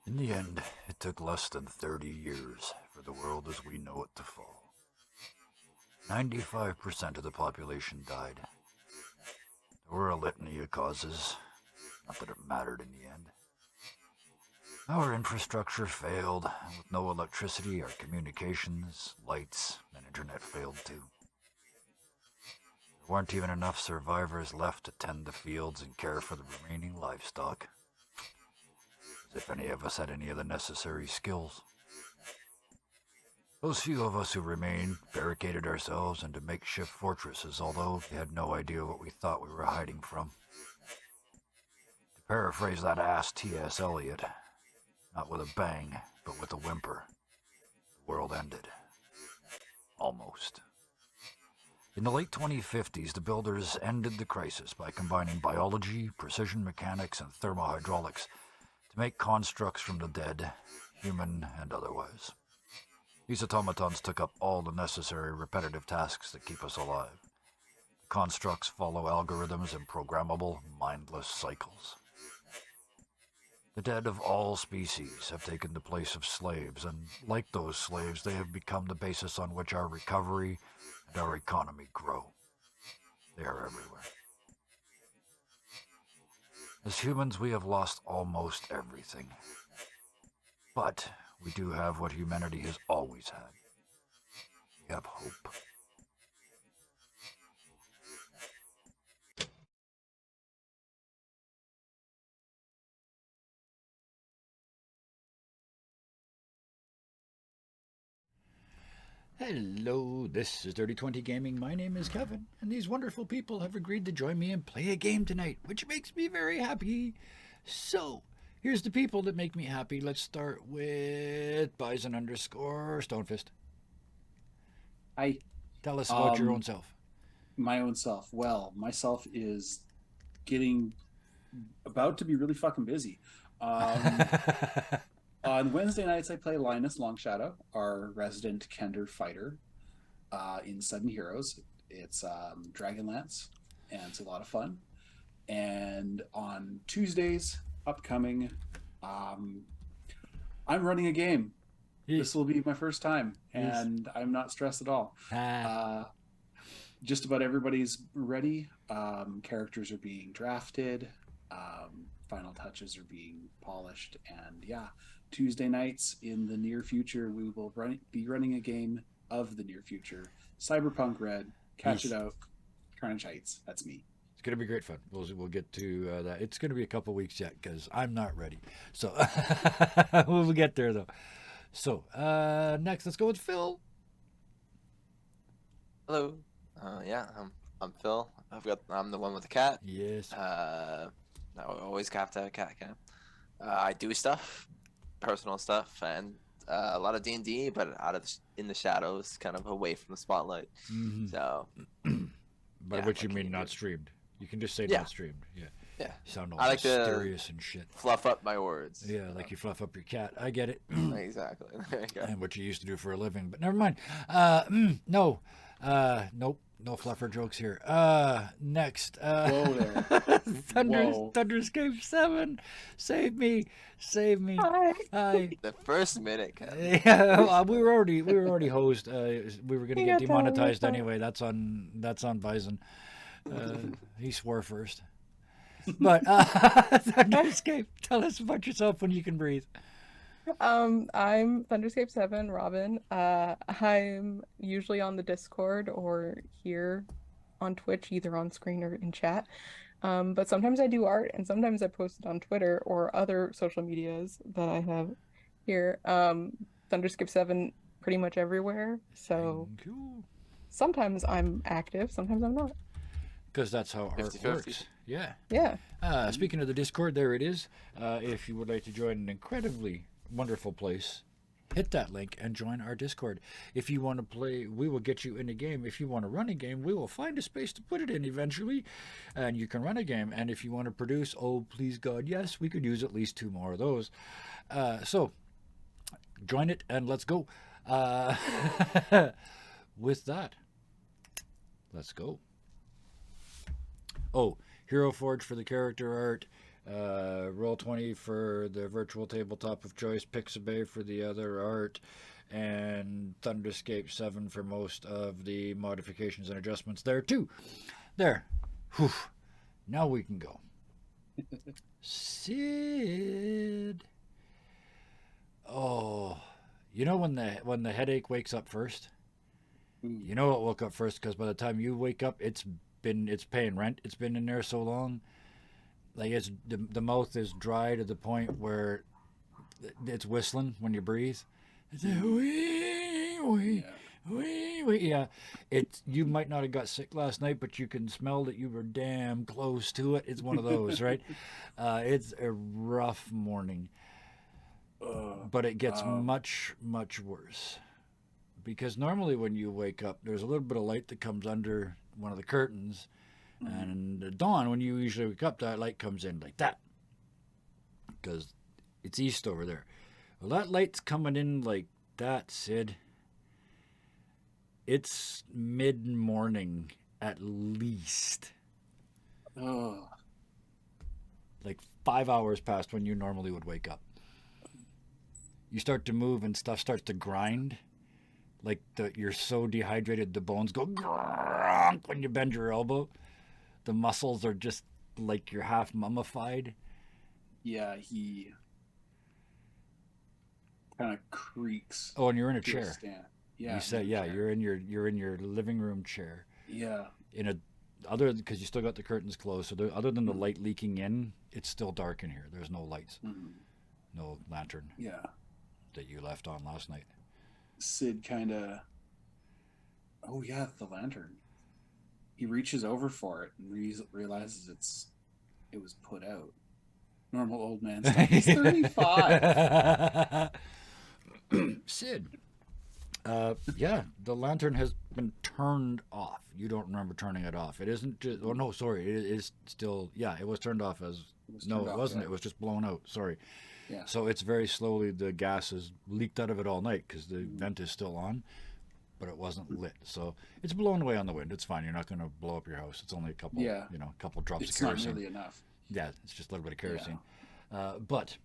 In the end, it took less than 30 years for the world as we know it to fall. 95% of the population died. There were a litany of causes, not that it mattered in the end. Our infrastructure failed, and with no electricity, our communications, lights, and internet failed too. There weren't even enough survivors left to tend the fields and care for the remaining livestock. As if any of us had any of the necessary skills. Those few of us who remained barricaded ourselves into makeshift fortresses, although we had no idea what we thought we were hiding from. To paraphrase that ass T.S. Eliot, not with a bang, but with a whimper, the world ended. Almost. In the late 2050s, the builders ended the crisis by combining biology, precision mechanics, and thermohydraulics to make constructs from the dead, human and otherwise. These automatons took up all the necessary repetitive tasks that keep us alive. The constructs follow algorithms and programmable, mindless cycles. The dead of all species have taken the place of slaves, and like those slaves, they have become the basis on which our recovery and our economy grow. They are everywhere. As humans, we have lost almost everything. But we do have what humanity has always had. We have hope. Hello, this is Dirty 20 Gaming. My name is Kevin, and these wonderful people have agreed to join me and play a game tonight, which makes me very happy. So, here's the people that make me happy. Let's start with Bison underscore Stonefist. Hi. Tell us about your own self. My own self. Well, myself is getting about to be really fucking busy. On Wednesday nights, I play Linus Longshadow, our resident Kender fighter in Sudden Heroes. It's Dragonlance, and it's a lot of fun. And on Tuesdays, upcoming, I'm running a game. This will be my first time, and I'm not stressed at all. Just about everybody's ready. Characters are being drafted. Final touches are being polished, and yeah, Tuesday nights in the near future, we will be running a game of the near future. Cyberpunk Red, Catch It Out, Carnage Heights. That's me. It's going to be great fun. We'll get to that. It's going to be a couple weeks yet because I'm not ready. So we'll get there though. So next, let's go with Phil. Hello. I'm Phil. I'm the one with the cat. Yes. I always have to have a cat cam. I do stuff, personal stuff, and a lot of D&D, but in the shadows, kind of away from the spotlight. Mm-hmm. So. By which you mean not streamed? You can just say not streamed. Yeah. Yeah. You sound all I like mysterious and shit. Fluff up my words. Yeah, like you fluff up your cat. I get it. Exactly. There you go. And what you used to do for a living, but never mind. No. Nope. No fluffer jokes here. Next. Whoa there. Thunderscape 7. Save me. Hi. The first minute. Yeah, we were already hosed. We were gonna get demonetized anyway. That's on Bison. He swore first. But Thunderscape, tell us about yourself when you can breathe. I'm Thunderscape 7, Robin. I'm usually on the Discord or here on Twitch, either on screen or in chat. But sometimes I do art, and sometimes I post it on Twitter or other social medias that I have here. Thunderscape 7 pretty much everywhere. So sometimes I'm active, sometimes I'm not. Because that's how art works. Yeah. Yeah. Speaking of the Discord, there it is. If you would like to join an incredibly wonderful place, hit that link and join our Discord. If you want to play, we will get you in a game. If you want to run a game, we will find a space to put it in eventually, and you can run a game. And if you want to produce, oh please God, yes, we could use at least 2 more of those. So join it and let's go. With that, let's go. Oh, Hero Forge for the character art. Roll 20 for the virtual tabletop of choice, Pixabay for the other art, and Thunderscape 7 for most of the modifications and adjustments there too. There. Whew. Now we can go. Sid. Oh, you know when the headache wakes up first? You know it woke up first because by the time you wake up, it's paying rent. It's been in there so long. Like it's the mouth is dry to the point where it's whistling when you breathe. It's a wee wee wee wee. Yeah, it's you might not have got sick last night, but you can smell that you were damn close to it. It's one of those, right? It's a rough morning, but it gets much worse because normally when you wake up, there's a little bit of light that comes under one of the curtains. And at dawn, when you usually wake up, that light comes in like that. Because it's east over there. Well, that light's coming in like that, Sid. It's mid-morning at least. Oh. Like 5 hours past when you normally would wake up. You start to move and stuff starts to grind. Like you're so dehydrated, the bones go gronk when you bend your elbow. The muscles are just like you're half mummified. Yeah, he kind of creaks. Oh, and you're in a chair. Yeah, you said you're in your living room chair. Yeah. Because you still got the curtains closed, so other than the light leaking in, it's still dark in here. There's no lights, no lantern. Yeah. That you left on last night. Sid kind of. Oh yeah, the lantern. He reaches over for it and realizes it was put out. Normal old man stuff. He's 35. Sid. Yeah, the lantern has been turned off. You don't remember turning it off. It isn't just. Oh no, sorry. It is still. Yeah, it was turned off as. No, it wasn't. Yeah. It was just blown out. Sorry. Yeah. So it's very slowly. The gas is leaked out of it all night because the vent is still on. But it wasn't lit, so it's blown away on the wind. It's fine. You're not going to blow up your house. It's only a couple, a couple drops of kerosene. It's not really enough. Yeah, it's just a little bit of kerosene. Yeah. But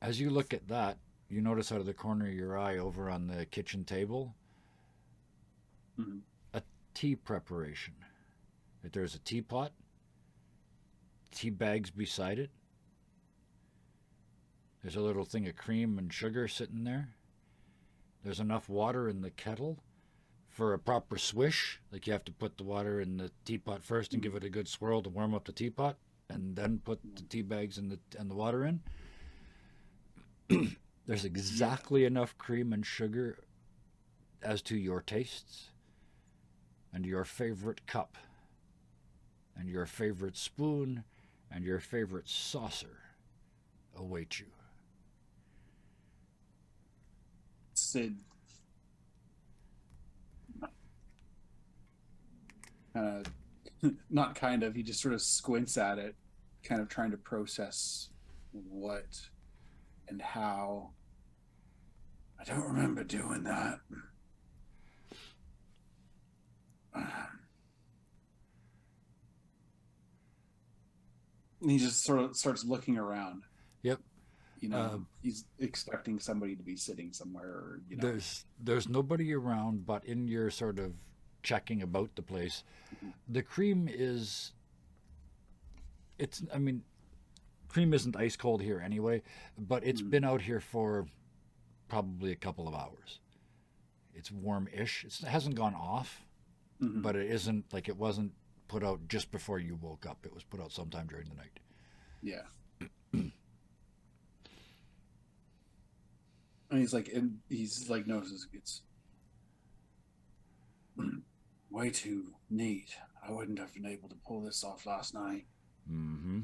as you look at that, you notice out of the corner of your eye over on the kitchen table, a tea preparation. There's a teapot, tea bags beside it. There's a little thing of cream and sugar sitting there. There's enough water in the kettle for a proper swish. Like you have to put the water in the teapot first and give it a good swirl to warm up the teapot, and then put the tea bags and the water in. There's exactly enough cream and sugar as to your tastes, and your favorite cup, and your favorite spoon, and your favorite saucer await you. Sid not kind of, he just sort of squints at it, kind of trying to process what and how. I don't remember doing that. And he just sort of starts looking around. Yep. He's expecting somebody to be sitting somewhere. Or, There's nobody around, but in your sort of checking about the place, the cream is. Cream isn't ice cold here anyway, but it's been out here for probably a couple of hours. It's warm-ish. It hasn't gone off, but it isn't like it wasn't put out just before you woke up. It was put out sometime during the night. Yeah. And he's like notices it's way too neat. I wouldn't have been able to pull this off last night. Mm-hmm.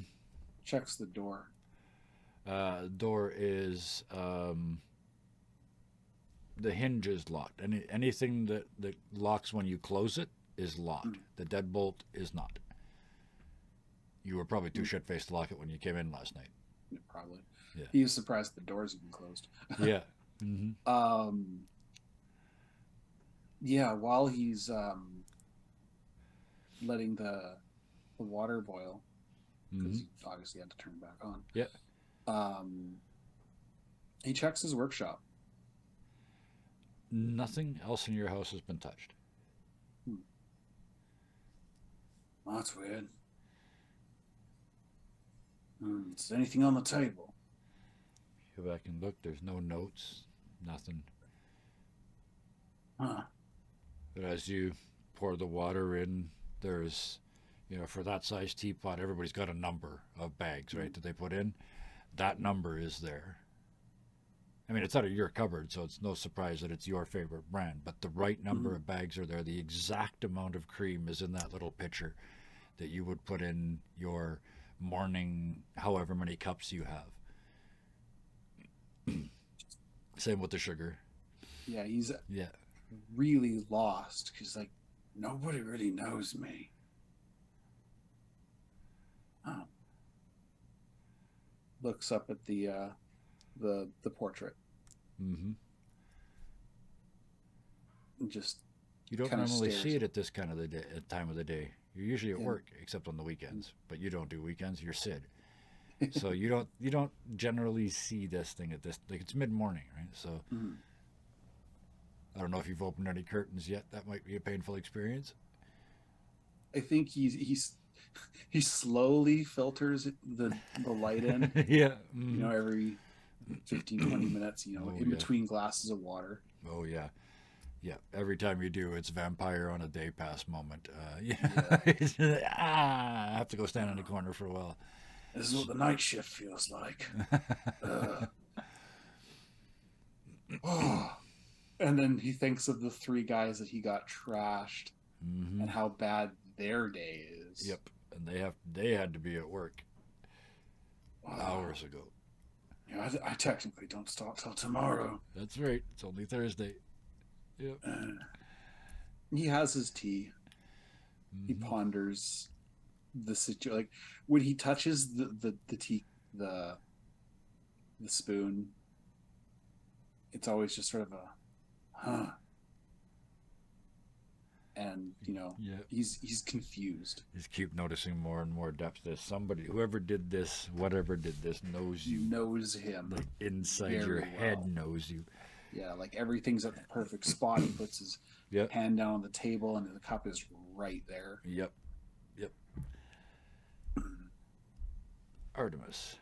Checks the door. Door is the hinge is locked. Anything that locks when you close it is locked. The deadbolt is not. You were probably too shit-faced to lock it when you came in last night. Yeah, probably. Yeah. He was surprised the doors had been closed. Yeah. Mm-hmm. Yeah, while he's letting the water boil, because he obviously had to turn back on. Yeah. He checks his workshop. Nothing else in your house has been touched. That's weird. Is there anything on the table? Go back and look. There's no notes. Nothing. Huh. But as you pour the water in, there's, for that size teapot, everybody's got a number of bags, right, that they put in. That number is there. I mean, it's out of your cupboard, so it's no surprise that it's your favorite brand. But the right number of bags are there. The exact amount of cream is in that little pitcher that you would put in your morning, however many cups you have. Same with the sugar. Yeah, he's really lost because like nobody really knows me. Oh. Looks up at the portrait. Mm-hmm. And just you don't kinda normally stares. see it at this kind of time of the day. You're usually at work, except on the weekends. But you don't do weekends. You're Sid, so you don't generally see this thing at this. Like it's mid-morning, right? So I don't know if you've opened any curtains yet. That might be a painful experience. I think he slowly filters the light in. Yeah. Every 15, 20 minutes. In between glasses of water. Oh yeah. Yeah, every time you do, it's vampire on a day pass moment. I have to go stand in the corner for a while. This is what the night shift feels like. And then he thinks of the 3 guys that he got trashed and how bad their day is. Yep, and they had to be at work hours ago. Yeah, I technically don't start till tomorrow. That's right. It's only Thursday. Yep. He has his tea. He ponders the situation. Like when he touches the tea, the spoon, it's always just sort of a huh. And he's confused. Just keep noticing more and more depth. There's somebody, whoever did this, whatever did this, knows you. Knows him. Like inside your head knows you. Yeah, like everything's at the perfect spot. He puts his hand down on the table, and the cup is right there. Yep. Artemis.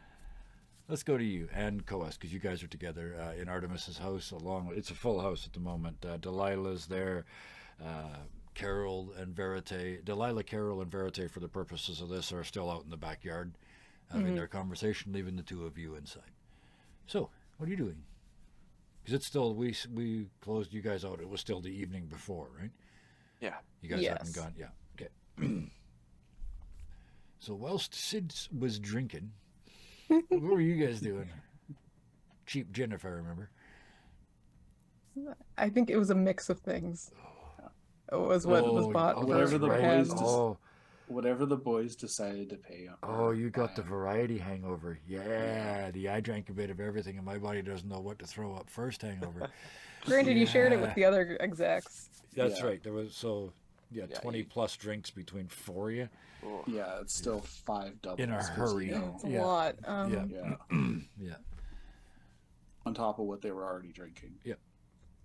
Let's go to you and Coas, because you guys are together in Artemis's house. It's a full house at the moment. Delilah's there. Carol and Verite. Delilah, Carol, and Verite, for the purposes of this, are still out in the backyard having their conversation, leaving the 2 of you inside. So, what are you doing? Because it's still, we closed you guys out. It was still the evening before, right? Yeah. You guys haven't gone. Yeah. Okay. So whilst Sid was drinking, what were you guys doing? Cheap gin, if I remember. I think it was a mix of things. It was what was bought. Whatever the boys decided to pay. You got the variety hangover. Yeah, I drank a bit of everything, and my body doesn't know what to throw up first hangover. Granted, you shared it with the other execs. That's right. There was 20 plus drinks between 4 of you. Yeah, it's still 5 doubles. In a hurry. It's a lot. Yeah. On top of what they were already drinking. Yeah.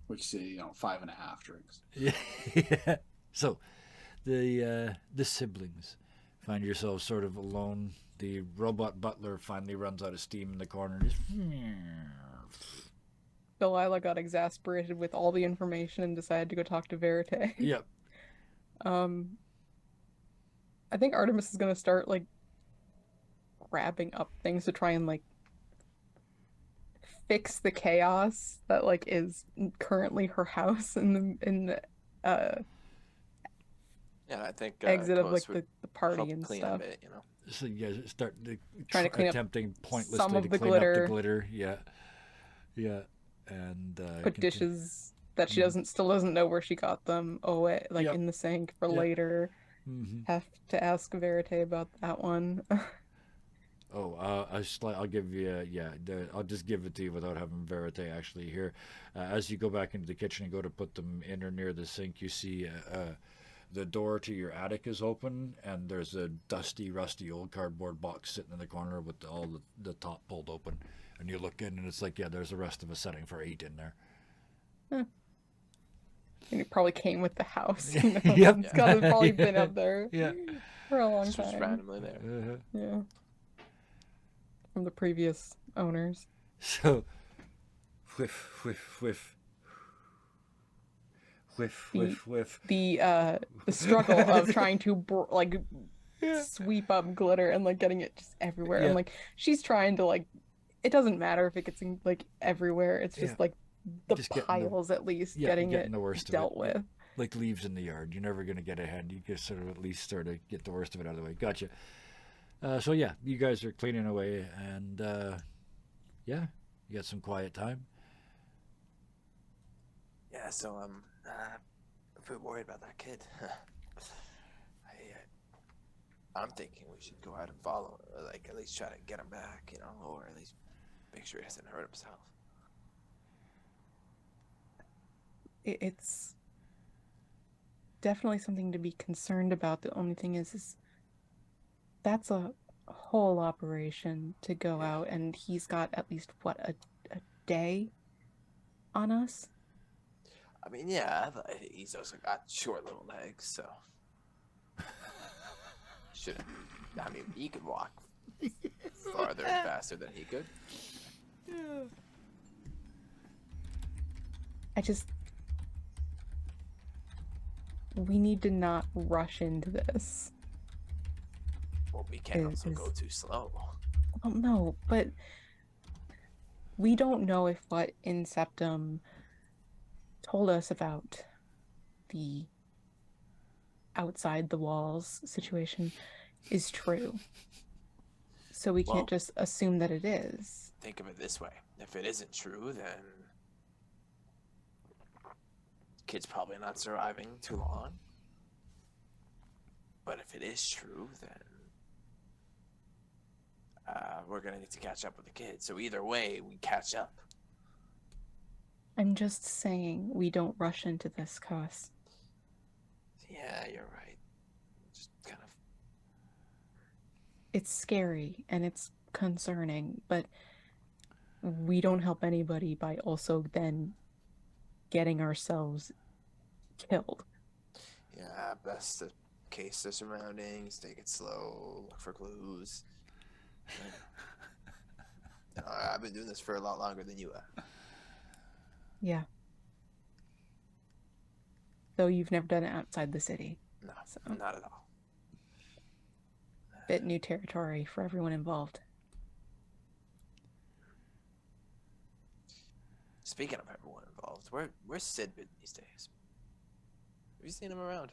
Which is 5.5 drinks. Yeah. So, the siblings find yourselves sort of alone. The robot butler finally runs out of steam in the corner. Just... Delilah got exasperated with all the information and decided to go talk to Verite. Yep. I think Artemis is gonna start grabbing up things to try and fix the chaos that is currently her house in the I think exit of Coas the would party help and clean stuff. a bit, So you guys start Trying to clean up attempting pointlessly some of to the clean glitter. up the glitter. Yeah. And Put dishes that she still doesn't know where she got them away, in the sink for later. Have to ask Verite about that one. I'll give you, I'll just give it to you without having Verite actually here. As you go back into the kitchen and go to put them in or near the sink, you see the door to your attic is open, and there's a dusty, rusty old cardboard box sitting in the corner with all the top pulled open. And you look in, and it's like, yeah, there's the rest of a setting for 8 in there. And it probably came with the house. You know? Yep. It's probably been up there Yeah. for a long It's just time. randomly there. Yeah. From the previous owners. So, whiff, whiff, whiff. Whiff, whiff, whiff. The struggle of trying to sweep up glitter and like getting it just everywhere. Yeah. And like she's trying to like, it doesn't matter if it gets like everywhere. It's just like the Just getting piles at least getting it the worst dealt of it. with. Like leaves in the yard. You're never going to get ahead. You just sort of at least sort of get the worst of it out of the way. Gotcha. So yeah, you guys are cleaning away, and yeah, you got some quiet time. Yeah, so I'm a bit worried about that kid. I'm thinking we should go out and follow, or like at least try to get him back, you know, or at least make sure he doesn't hurt himself. It's definitely something to be concerned about. The only thing is that's a whole operation to go out, and he's got at least what a day on us. I mean, yeah, but he's also got short little legs, so shouldn't. I mean, he could walk farther and faster than he could. We need to not rush into this. Well, we can't also go too slow. Well, no, but we don't know if what Inceptum told us about the outside the walls situation is true. So we can't just assume that it is. Think of it this way. If it isn't true, then kid's probably not surviving too long. But if it is true, then we're going to need to catch up with the kid. So either way, we catch up. I'm just saying we don't rush into this, Cos. Yeah, you're right. Just kind of... It's scary and it's concerning, but we don't help anybody by also then getting ourselves killed. Yeah, best to case the surroundings, take it slow, look for clues. I've been doing this for a lot longer than you have. Yeah. Though you've never done it outside the city. No, So. not at all. Bit new territory for everyone involved. Speaking of everyone involved, where's Sid been these days? Have you seen him around?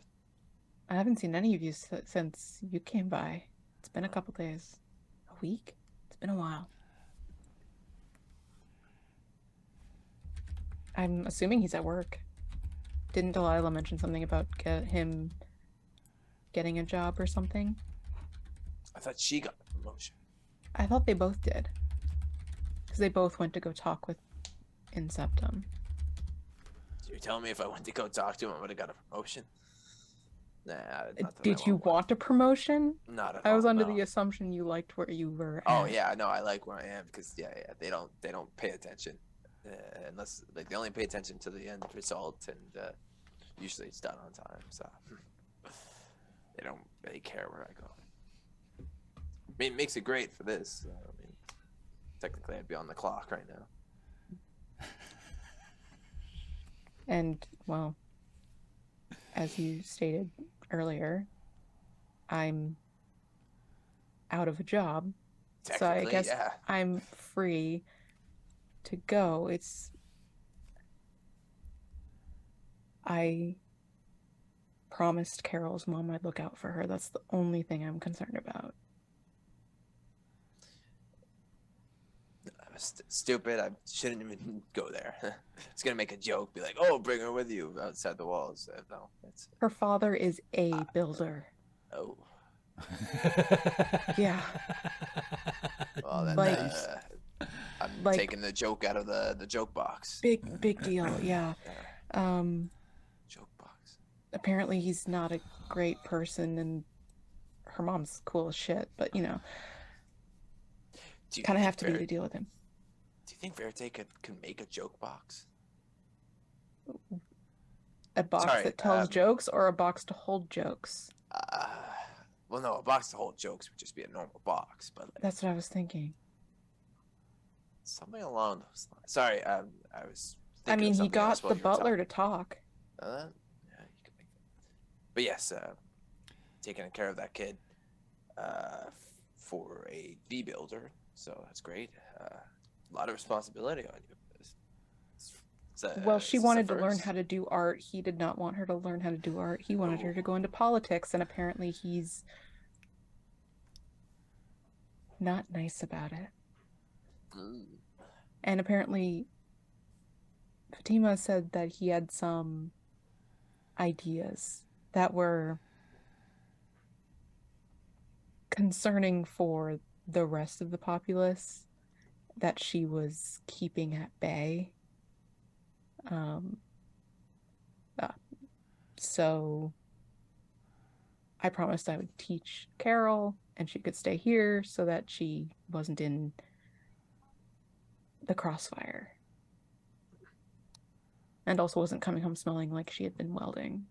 I haven't seen any of you since you came by. It's been a couple days. A week? It's been a while. I'm assuming he's at work. Didn't Delilah mention something about him getting a job or something? I thought she got the promotion. I thought they both did. Because they both went to go talk with Inceptum. So you're telling me if I went to go talk to him, I would have got a promotion? Nah. not that Did I you want want a promotion? Not at all. I was under no. the assumption you liked where you were Oh at. yeah, no, I like where I am because they don't pay attention unless like they only pay attention to the end result, and usually it's done on time, so they don't really care where I go. I mean, it makes it great for this. I mean, technically, I'd be on the clock right now. And, well, as you stated earlier, I'm out of a job. So I Technically, guess yeah. I'm free to go. I promised Carol's mom I'd look out for her. That's the only thing I'm concerned about. I was stupid. I shouldn't even go there. It's gonna make a joke, be like, "Oh, bring her with you outside the walls." No, that's Her father is a builder. oh. Yeah. Well, then Like- I'm like- taking the joke out of the joke box. Big deal, yeah. Joke box. apparently he's not a great person, and her mom's cool as shit, but Do you kind of think have to be to deal with him. Do you think Verite could make a joke box? A box Sorry, that tells jokes, or a box to hold jokes? Well, no, a box to hold jokes would just be a normal box, but like, That's what I was thinking. something along those lines. Sorry, I was. I mean, of he something else got while the you were butler talking. to talk. Yeah, you could make that. But yes, taking care of that kid for a V builder, so that's great. A lot of responsibility on you. Well, she is this a wanted to learn first? how to do art. He did not want her to learn how to do art. He wanted her to go into politics, and apparently he's not nice about it. And apparently Fatima said that he had some ideas that were concerning for the rest of the populace that she was keeping at bay. So I promised I would teach Carol and she could stay here so that she wasn't in the crossfire. And also wasn't coming home smelling like she had been welding.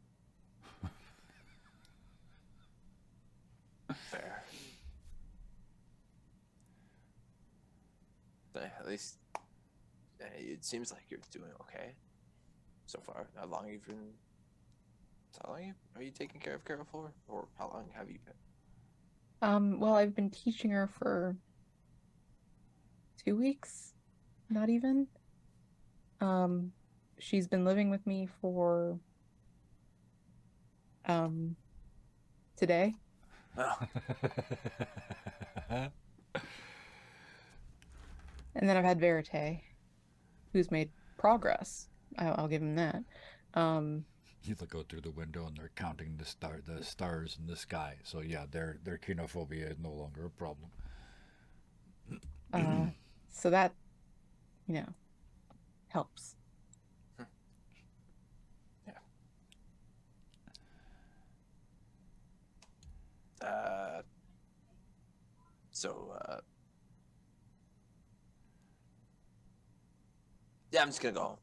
Fair. At least it seems like you're doing okay so far. How long are you taking care of Carol for? Or how long have you been? Well, I've been teaching her for 2 weeks, not even. She's been living with me for today. Oh. And then I've had Verite, who's made progress. I'll give him that. You look out through the window and they're counting the stars in the sky. So yeah, their xenophobia is no longer a problem. So that, helps. Yeah. Yeah, I'm just gonna go home.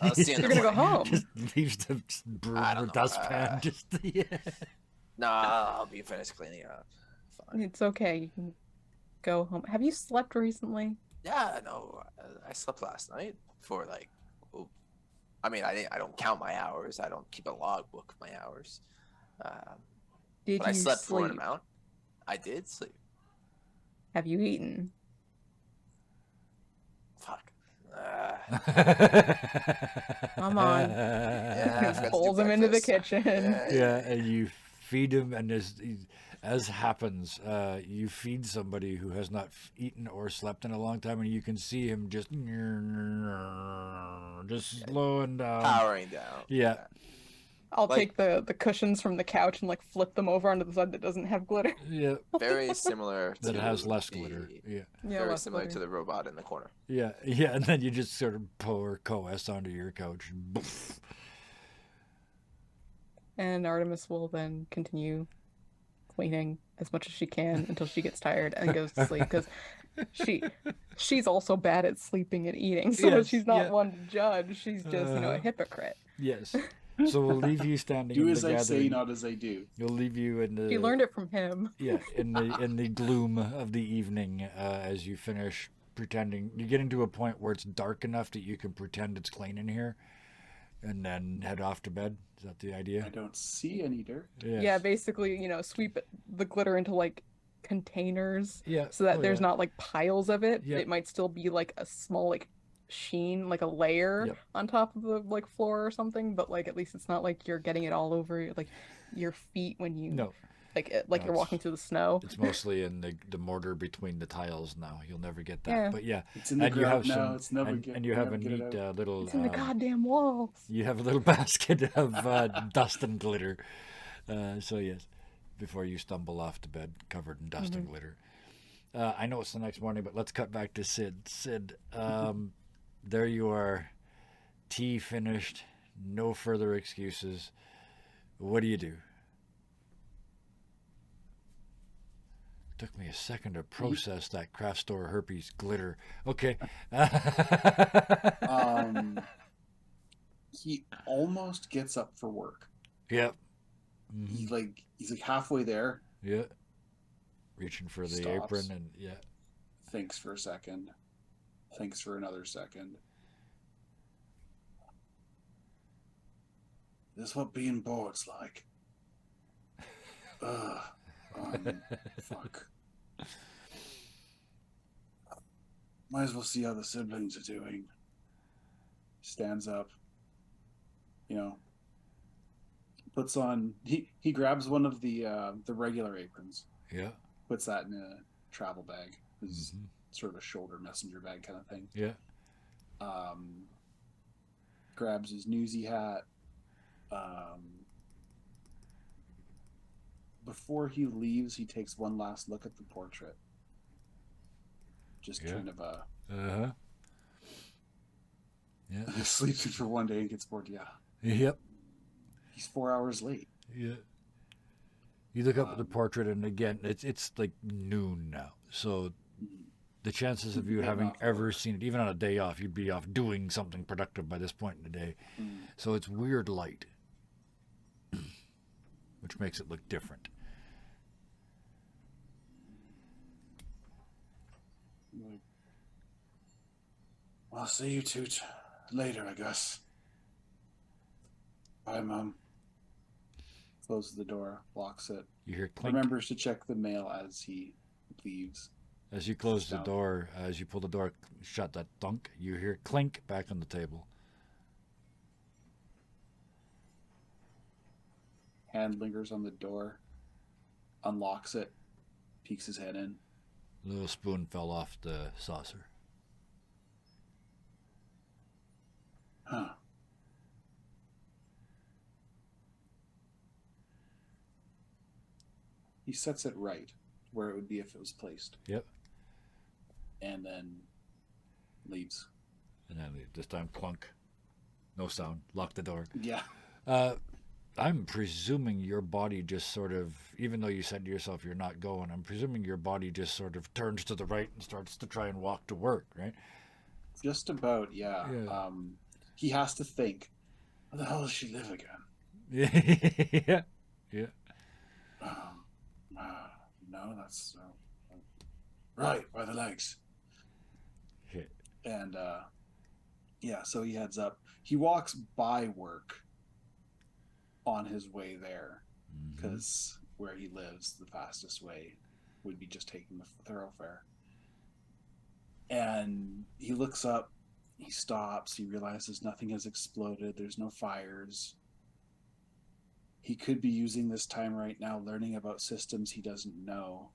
I'll see you in You're the gonna go morning. home. Just leaves the broom I or don't know, dustpan. No, I'll be finished cleaning up. Fine. It's okay. You can go home. Have you slept recently? Yeah, no, I slept last night for like. I mean, I don't count my hours. I don't keep a logbook of my hours. Did But you I slept for an sleep? amount. I did sleep. Have you eaten? Fuck. Come on. Yeah, I forgot to do Pulls him into the breakfast. kitchen. Yeah, and you feed him, and as happens, you feed somebody who has not eaten or slept in a long time, and you can see him just slowing down. Powering down. Yeah. I'll take the cushions from the couch and flip them over onto the side that doesn't have glitter. Yeah. Very similar to That has less glitter. Yeah. Very similar to the robot in the corner. Yeah, and then you just sort of pour coalesce onto your couch. And Artemis will then continue cleaning as much as she can until she gets tired and goes to sleep, because she's also bad at sleeping and eating, so Yes, she's not yeah. one to judge. She's just a hypocrite. Yes. So we'll leave you standing Do in as the I gathering. say, not as I do. You'll leave you in the. She learned it from him. Yeah, in the gloom of the evening, as you finish pretending. You're getting to a point where it's dark enough that you can pretend it's clean in here, and then head off to bed. Is that the idea? I don't see any dirt. Yes. Yeah, basically, sweep the glitter into containers. Yeah. So that there's not piles of it. Yep. It might still be a small sheen, a layer on top of the floor or something, but at least it's not you're getting it all over your feet when you No. You're walking through the snow. It's mostly in the mortar between the tiles now. You'll never get that. Yeah. But yeah, It's in the and you ground have now. some, It's never and you have a neat little. It's in the goddamn walls. You have a little basket of dust and glitter. So yes, before you stumble off to bed covered in dust and glitter. I know it's the next morning, but let's cut back to Sid. Sid, there you are, tea finished, No further excuses. What do you do? Took me a second to process that craft store herpes glitter. Okay. He almost gets up for work. Yep. He's like halfway there. Yeah. Reaching for the Stops. apron and yeah. Thinks for a second. Thinks for another second. This is what being bored's like. Fuck. Might as well see how the siblings are doing. Stands up. Puts on. He grabs one of the regular aprons. Yeah. Puts that in a travel bag. It's sort of a shoulder messenger bag kind of thing. Yeah. Grabs his newsy hat. Before he leaves, he takes one last look at the portrait. Just kind of yeah. Sleeps for one day and gets bored. Yeah. Yep. He's 4 hours late. Yeah. You look up at the portrait, and again, it's like noon now. So the chances of you having ever seen it, even on a day off, you'd be off doing something productive by this point in the day. So it's weird light, which makes it look different. I'll see you two later, I guess. Bye, Mom. Closes the door, locks it. You hear clink. Remembers to check the mail as he leaves. As you close the door, as you pull the door shut, that thunk, you hear clink back on the table. Hand lingers on the door, unlocks it, peeks his head in. A little spoon fell off the saucer. Huh. He sets it right where it would be if it was placed. Yep. And then leaves. And then this time, clunk. No sound. Lock the door. Yeah. I'm presuming your body just sort of, even though you said to yourself you're not going, I'm presuming your body just sort of turns to the right and starts to try and walk to work, right? Just about, yeah. He has to think, how the hell does she live again? Yeah. Yeah. No, that's right by the legs. Yeah. And so he heads up. He walks by work on his way there because where he lives, the fastest way would be just taking the thoroughfare. And he looks up, he stops, he realizes nothing has exploded, there's no fires. He could be using this time right now learning about systems he doesn't know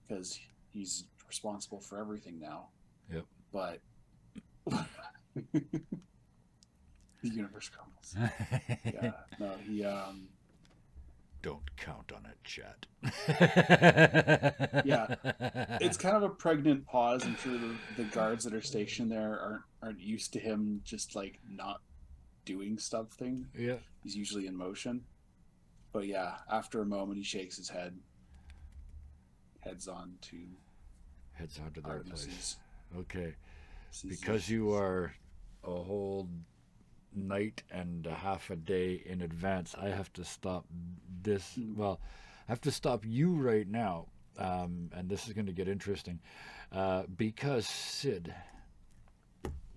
because he's responsible for everything now. Yep. But the universe crumbles. Yeah. No, he Don't count on it, chat. Yeah. It's kind of a pregnant pause. I'm sure the guards that are stationed there aren't used to him just like not doing something. Yeah. He's usually in motion. But yeah, after a moment he shakes his head. Heads on to their place. Artemis's. Okay. Because you are a whole night and a half a day in advance, I have to stop this. Well, I have to stop you right now. And this is going to get interesting. Because Sid,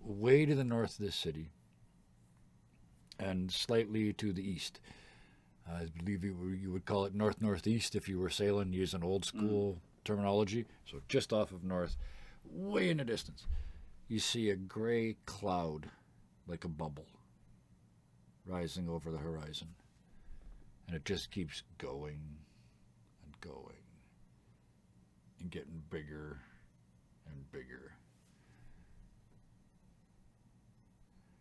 way to the north of this city, and slightly to the east, I believe you would call it north-northeast if you were sailing using old school terminology. So just off of north, way in the distance, you see a gray cloud like a bubble rising over the horizon. And it just keeps going and going and getting bigger and bigger.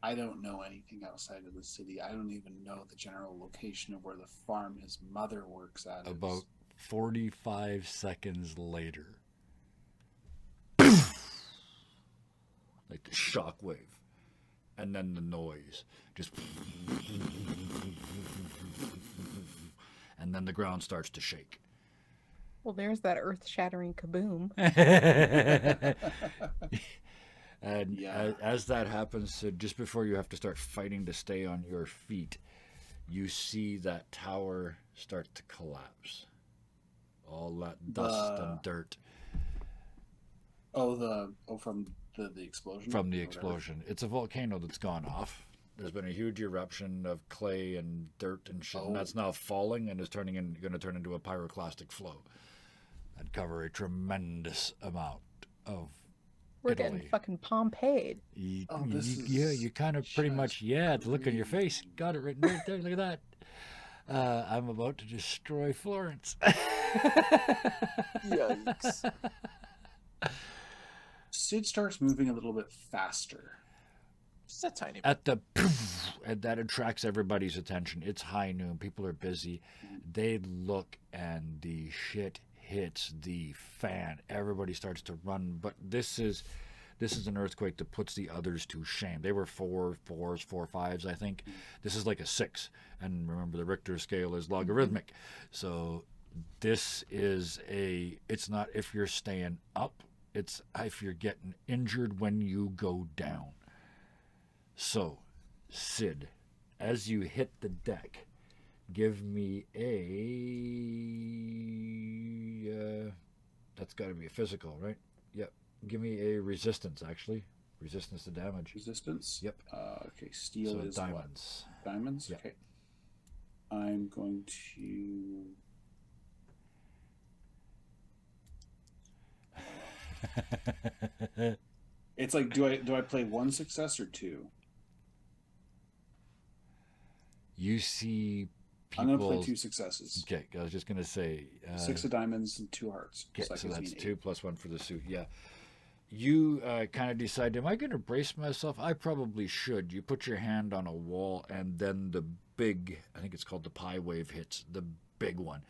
I don't know anything outside of the city. I don't even know the general location of where the farm his mother works at is. About 45 seconds later, like the shockwave, and then the noise. Just... And then the ground starts to shake. Well, there's that earth-shattering KaBoom. And Yeah. as that happens, so just before you have to start fighting to stay on your feet, you see that tower start to collapse. All that dust and dirt From the explosion. from the or whatever. explosion. It's a volcano that's gone off. There's been a huge eruption of clay and dirt and shit, and that's now falling and is going to turn into a pyroclastic flow and cover a tremendous amount of We're Italy. getting fucking Pompeii. You kind of pretty much, the look on your face. Got it written right there. Look at that. I'm about to destroy Florence. Yikes. Sid starts moving a little bit faster. Just a tiny bit. At the and that attracts everybody's attention. It's high noon. People are busy. They look and the shit hits the fan. Everybody starts to run. But this is an earthquake that puts the others to shame. They were 4 4s, 4 5s, I think. This is like a 6. And remember, the Richter scale is logarithmic. So this is it's not if you're staying up. It's if you're getting injured when you go down. So, Sid, as you hit the deck, give me that's got to be a physical, right? Yep. Give me a resistance, actually. Resistance to damage. Resistance? Yep. Okay, steel So is diamonds. what? Diamonds? Yep. Okay. I'm going to... It's like, do I play 1 success or 2? You see people... I'm going to play 2 successes. Okay, I was just going to say... 6 of diamonds and 2 hearts. Okay, so that gives that's me an 2 plus 1 for the suit, yeah. You kind of decide, am I going to brace myself? I probably should. You put your hand on a wall, and then the big, I think it's called the pi wave hits, the big one.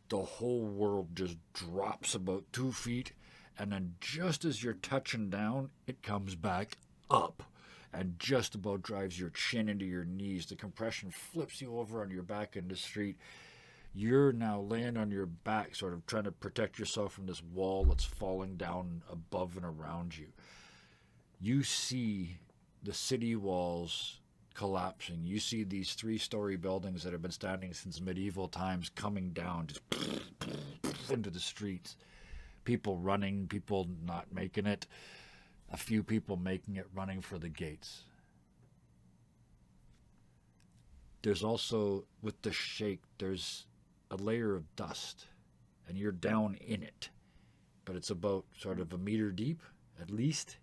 The whole world just drops about 2 feet, and then just as you're touching down, it comes back up and just about drives your chin into your knees. The compression flips you over on your back in the street. You're now laying on your back, sort of trying to protect yourself from this wall that's falling down above and around you. You see the city walls collapsing. You see these 3-story buildings that have been standing since medieval times coming down just into the streets. People running, people not making it. A few people making it, running for the gates. There's also, with the shake, there's a layer of dust, and you're down in it. But it's about sort of a meter deep, at least.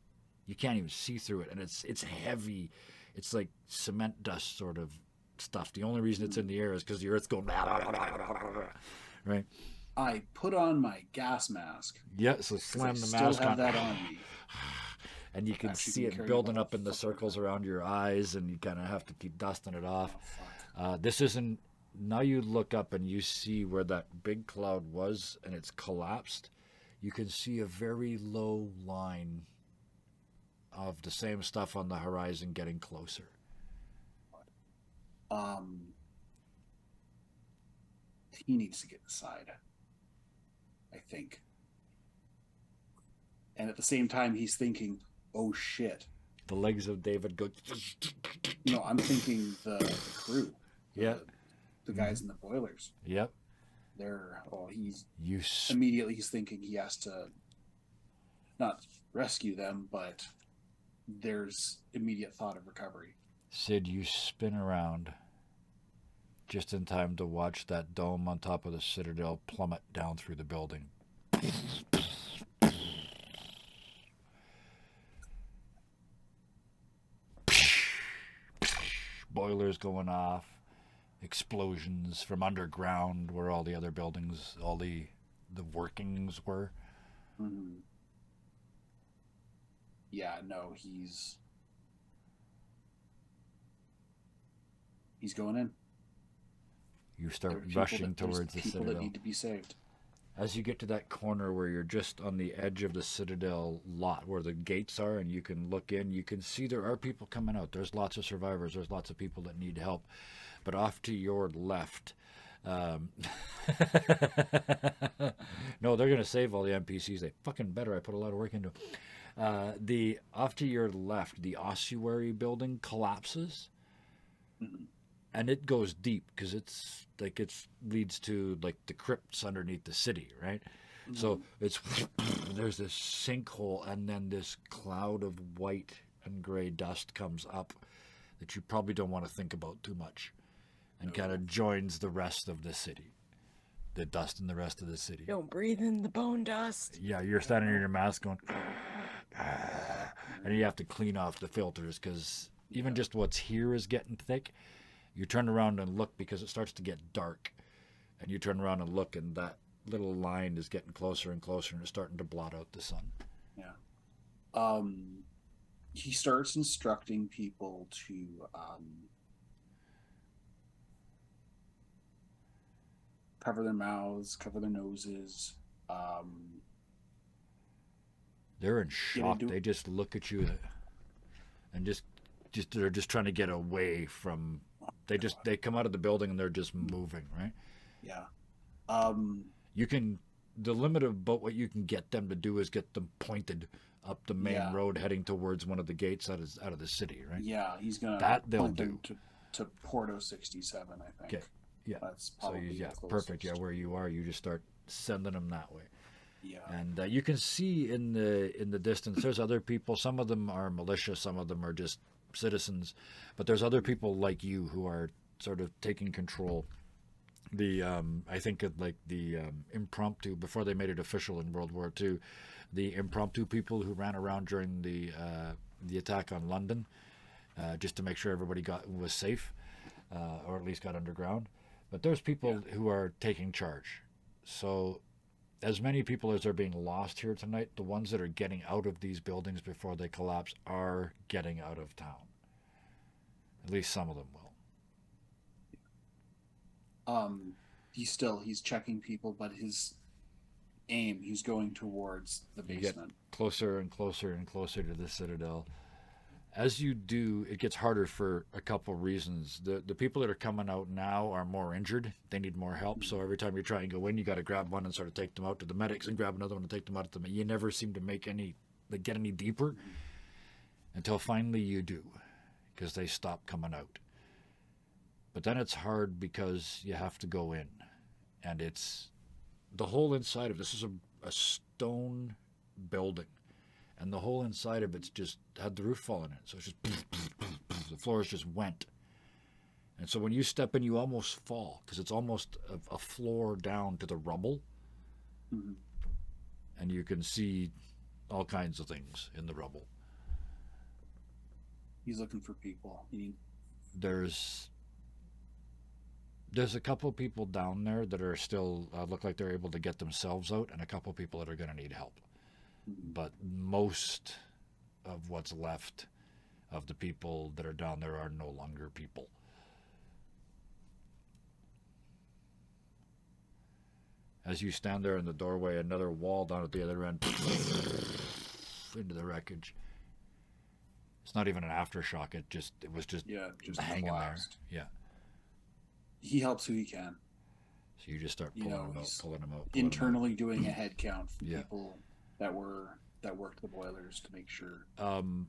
You can't even see through it, and it's heavy. It's like cement dust sort of stuff. The only reason it's in the air is because the Earth's going... Right? I put on my gas mask. Yeah, so slam the still mask have on. that on me. And you can Actually see can it carry building a up in the circles around your eyes, and you kind of have to keep dusting it off. Oh, fuck. This isn't... Now you look up and you see where that big cloud was, and it's collapsed. You can see a very low line of the same stuff on the horizon getting closer. He needs to get inside, I think. And at the same time, he's thinking, oh shit. The legs of David go... No, I'm thinking the crew. Yeah. The guys in the boilers. Yep. Immediately he's thinking he has to not rescue them, but there's immediate thought of recovery. Sid, you spin around just in time to watch that dome on top of the Citadel plummet down through the building. Boilers going off. Explosions from underground where all the other buildings, all the workings were. Mm-hmm. Yeah, no, he's You start there are rushing there's towards the people Citadel. that need to be saved. As you get to that corner where you're just on the edge of the Citadel lot where the gates are and you can look in, you can see there are people coming out. There's lots of survivors. There's lots of people that need help. But off to your left, no, they're going to save all the NPCs. They fucking better. I put a lot of work into it. The off to your left, the ossuary building collapses, and it goes deep because it's like it leads to like the crypts underneath the city, right? So it's there's this sinkhole, and then this cloud of white and gray dust comes up that you probably don't want to think about too much, and kind of joins the rest of the city. The dust in the rest of the city. Don't breathe in the bone dust. Yeah, you're standing in your mask going, and you have to clean off the filters because even just what's here is getting thick. You turn around and look because it starts to get dark, and you turn around and look, and that little line is getting closer and closer, and it's starting to blot out the sun. Yeah. He starts instructing people to cover their mouths, cover their noses. They're in shock. They just look at you and just they're just trying to get away from. They come out of the building and they're just moving, right? Yeah. You can. The limit of what you can get them to do is get them pointed up the main road heading towards one of the gates out of the city, right? Yeah, he's gonna that they'll point do them to Porto 67, I think. Okay. Yeah. That's So probably perfect. Yeah, where you are, you just start sending them that way. Yeah. And you can see in the distance, there's other people. Some of them are militia, some of them are just citizens, but there's other people like you who are sort of taking control. I think of like the impromptu, before they made it official in World War II, the impromptu people who ran around during the attack on London, just to make sure everybody was safe, or at least got underground. But there's people who are taking charge. So as many people as are being lost here tonight, the ones that are getting out of these buildings before they collapse are getting out of town. At least some of them will. He's checking people, but his aim, he's going towards the basement. You get closer and closer and closer to the Citadel. As you do, it gets harder for a couple reasons. The people that are coming out now are more injured. They need more help. So every time you try and go in, you got to grab one and sort of take them out to the medics, and grab another one and take them out to them. You never seem to make get any deeper until finally you do, because they stop coming out. But then it's hard because you have to go in, and it's the whole inside of this is a stone building. And the whole inside of it's just had the roof fallen in. So it's just, the floor is just went. And so when you step in, you almost fall, because it's almost a floor down to the rubble. Mm-hmm. And you can see all kinds of things in the rubble. He's looking for people. There's a couple of people down there that are still, look like they're able to get themselves out, and a couple of people that are going to need help. But most of what's left of the people that are down there are no longer people. As you stand there in the doorway, another wall down at the other end into the wreckage. It's not even an aftershock. It was just hanging collapsed. there. Yeah. He helps who he can. So you just start pulling them out. Internally doing a head count for people that worked the boilers to make sure. I'm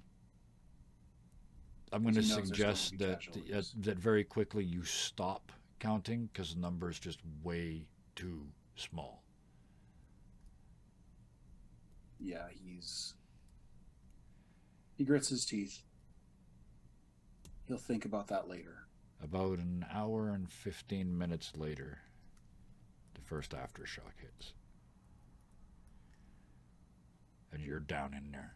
going to suggest that very quickly you stop counting, because the number is just way too small. Yeah, he grits his teeth. He'll think about that later. About an hour and 15 minutes later, the first aftershock hits. And you're down in there.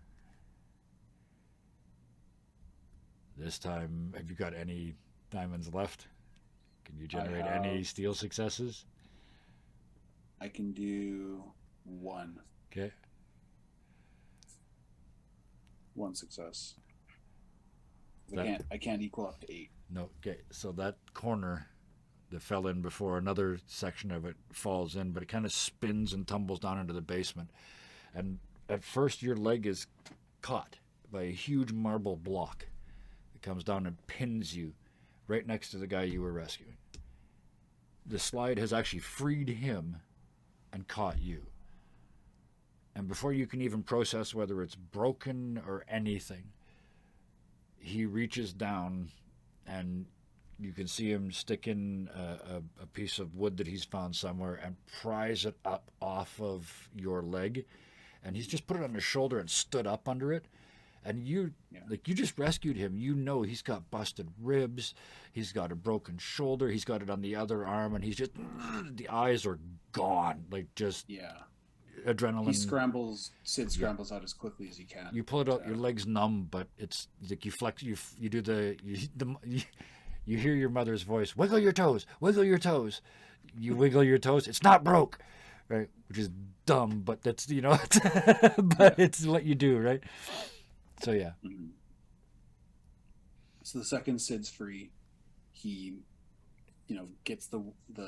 This time, have you got any diamonds left? Can you generate any steel successes? I can do one. Okay. One success. I can't equal up to 8. No, okay. So that corner that fell in before. Another section of it falls in, but it kind of spins and tumbles down into the basement. And at first, your leg is caught by a huge marble block. It comes down and pins you right next to the guy you were rescuing. The slide has actually freed him and caught you. And before you can even process whether it's broken or anything, he reaches down and you can see him stick in a piece of wood that he's found somewhere and prise it up off of your leg. And he's just put it on his shoulder and stood up under it. And you just rescued him. You know he's got busted ribs. He's got a broken shoulder. He's got it on the other arm. And he's just, the eyes are gone. Like just adrenaline. Sid scrambles out as quickly as he can. You pull it out, your leg's numb, but it's like you flex, you hear your mother's voice, wiggle your toes, wiggle your toes. You wiggle your toes, it's not broke, right? Which is dumb, but that's, but it's what you do, right? So, yeah. Mm-hmm. So the second Sid's free, he, gets the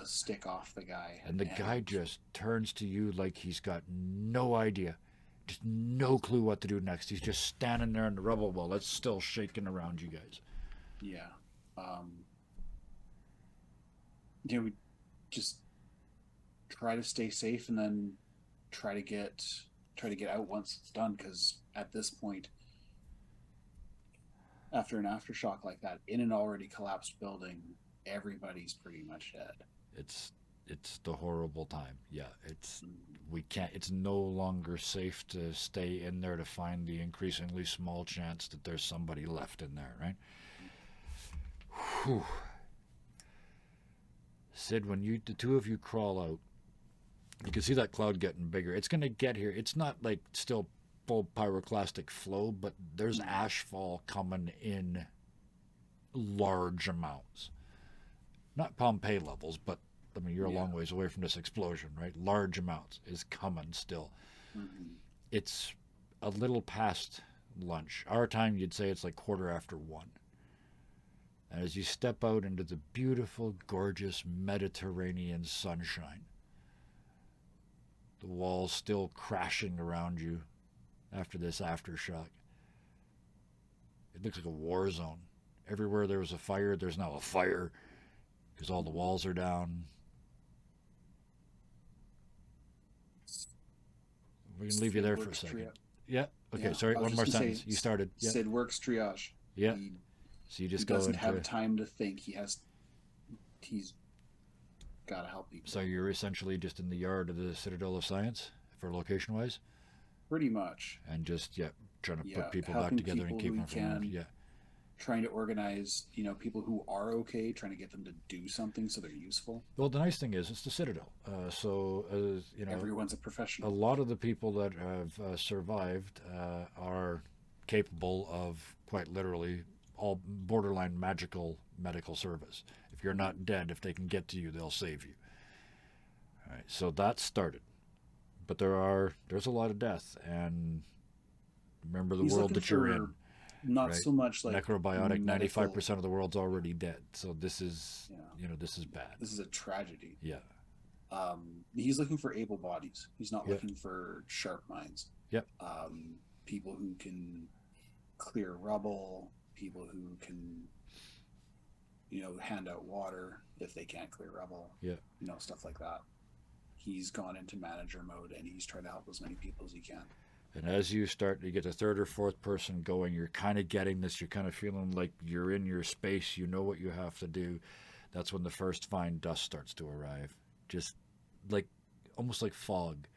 stick off the guy. And the guy just turns to you like he's got no idea. Just no clue what to do next. He's just standing there in the rubble while it's still shaking around you guys. Yeah. We just try to stay safe and then try to get out once it's done, because at this point, after an aftershock like that in an already collapsed building, everybody's pretty much dead. It's the horrible time. Yeah, it's no longer safe to stay in there to find the increasingly small chance that there's somebody left in there, right? Whew. Sid, when the two of you crawl out, you can see that cloud getting bigger. It's going to get here. It's not like still full pyroclastic flow, but there's ashfall coming in large amounts. Not Pompeii levels, but I mean, you're a long ways away from this explosion, right? Large amounts is coming still. Mm-hmm. It's a little past lunch. Our time, you'd say it's like 1:15. And as you step out into the beautiful, gorgeous Mediterranean sunshine, the walls still crashing around you after this aftershock. It looks like a war zone. Everywhere there was a fire, there's now a fire because all the walls are down. We can leave you there for a second. Yeah. Okay. Yeah. Sorry. One more sentence. You started. Yeah. Sid works triage. Yeah. So you just he doesn't have time to think. He's got to help people. So you're essentially just in the yard of the Citadel of Science for location-wise? Pretty much. And just, trying to put people back together and keep them from... Trying to organize, people who are okay, trying to get them to do something so they're useful. Well, the nice thing is it's the Citadel. Everyone's a professional. A lot of the people that have survived are capable of, quite literally, all borderline medical service. If you're not dead, if they can get to you, they'll save you. All right, so that started. But there's a lot of death, and remember the world that you're in. Not so much like necrobiotic. 95% of the world's already dead. So this is, this is bad. This is a tragedy. Yeah. He's looking for able bodies. He's not looking for sharp minds. Yep. People who can clear rubble. People who can, hand out water if they can't clear rubble. Yeah. Stuff like that. He's gone into manager mode and he's trying to help as many people as he can. And as you get the third or fourth person going, you're kind of getting this. You're kind of feeling like you're in your space. You know what you have to do. That's when the first fine dust starts to arrive. Just like, almost like fog.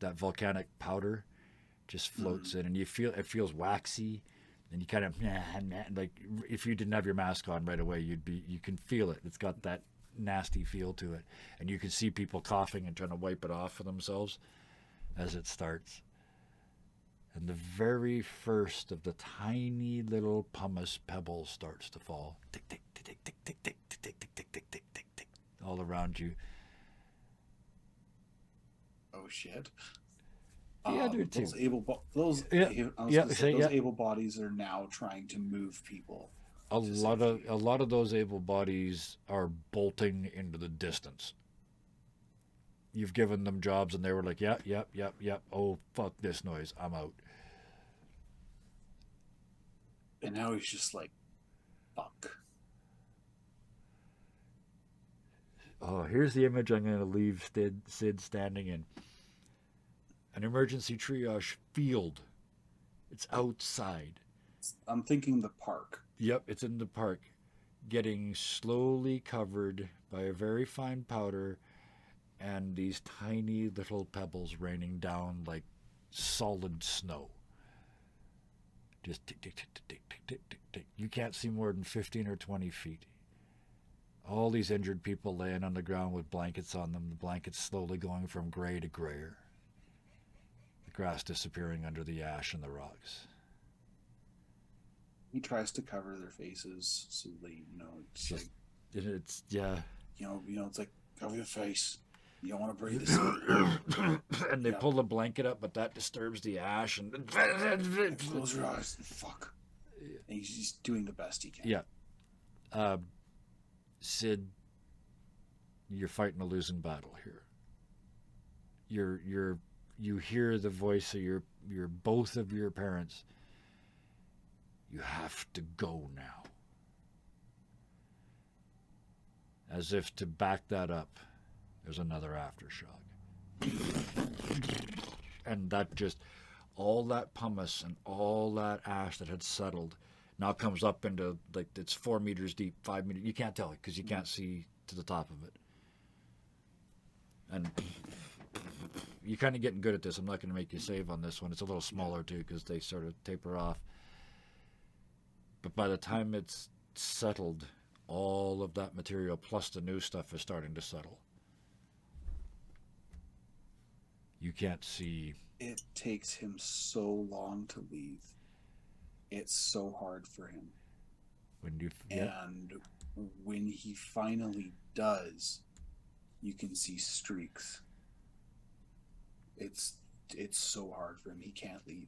That volcanic powder just floats in, and you feel it feels waxy. And you kind of like, if you didn't have your mask on right away, you can feel it. It's got that nasty feel to it, and you can see people coughing and trying to wipe it off for themselves as it starts. And the very first of the tiny little pumice pebbles starts to fall. Tick, tick, tick, tick, tick, tick, tick, tick, tick, tick, tick, tick, tick, tick, all around you. Oh shit! The other two. Those able bodies are now trying to move people a lot of those able bodies are bolting into the distance. You've given them jobs and they were like, yep. Oh, fuck this noise. I'm out. And now he's just like, fuck. Oh, here's the image I'm going to leave Sid standing in. An emergency triage field. It's outside. I'm thinking the park. Yep, it's in the park. Getting slowly covered by a very fine powder and these tiny little pebbles raining down like solid snow. Just tick, tick, tick, tick, tick, tick, tick, tick, tick. You can't see more than 15 or 20 feet. All these injured people laying on the ground with blankets on them, the blankets slowly going from gray to grayer. The grass disappearing under the ash and the rocks. He tries to cover their faces so they, it's Just, like, it's yeah. It's like, cover your face. You don't want to breathe this in. And they pull the blanket up, but that disturbs the ash. And close your eyes. Fuck. And he's doing the best he can. Yeah. Sid, you're fighting a losing battle here. You hear the voice of your both of your parents. You have to go now. As if to back that up, there's another aftershock. And that just, all that pumice and all that ash that had settled now comes up into, like, it's 4 meters deep, 5 meters. You can't tell it because you can't see to the top of it. And you're kind of getting good at this. I'm not going to make you save on this one. It's a little smaller, too, because they sort of taper off. But by the time it's settled, all of that material plus the new stuff is starting to settle. You can't see. It takes him so long to leave. It's so hard for him. And when he finally does, you can see streaks. It's so hard for him. He can't leave.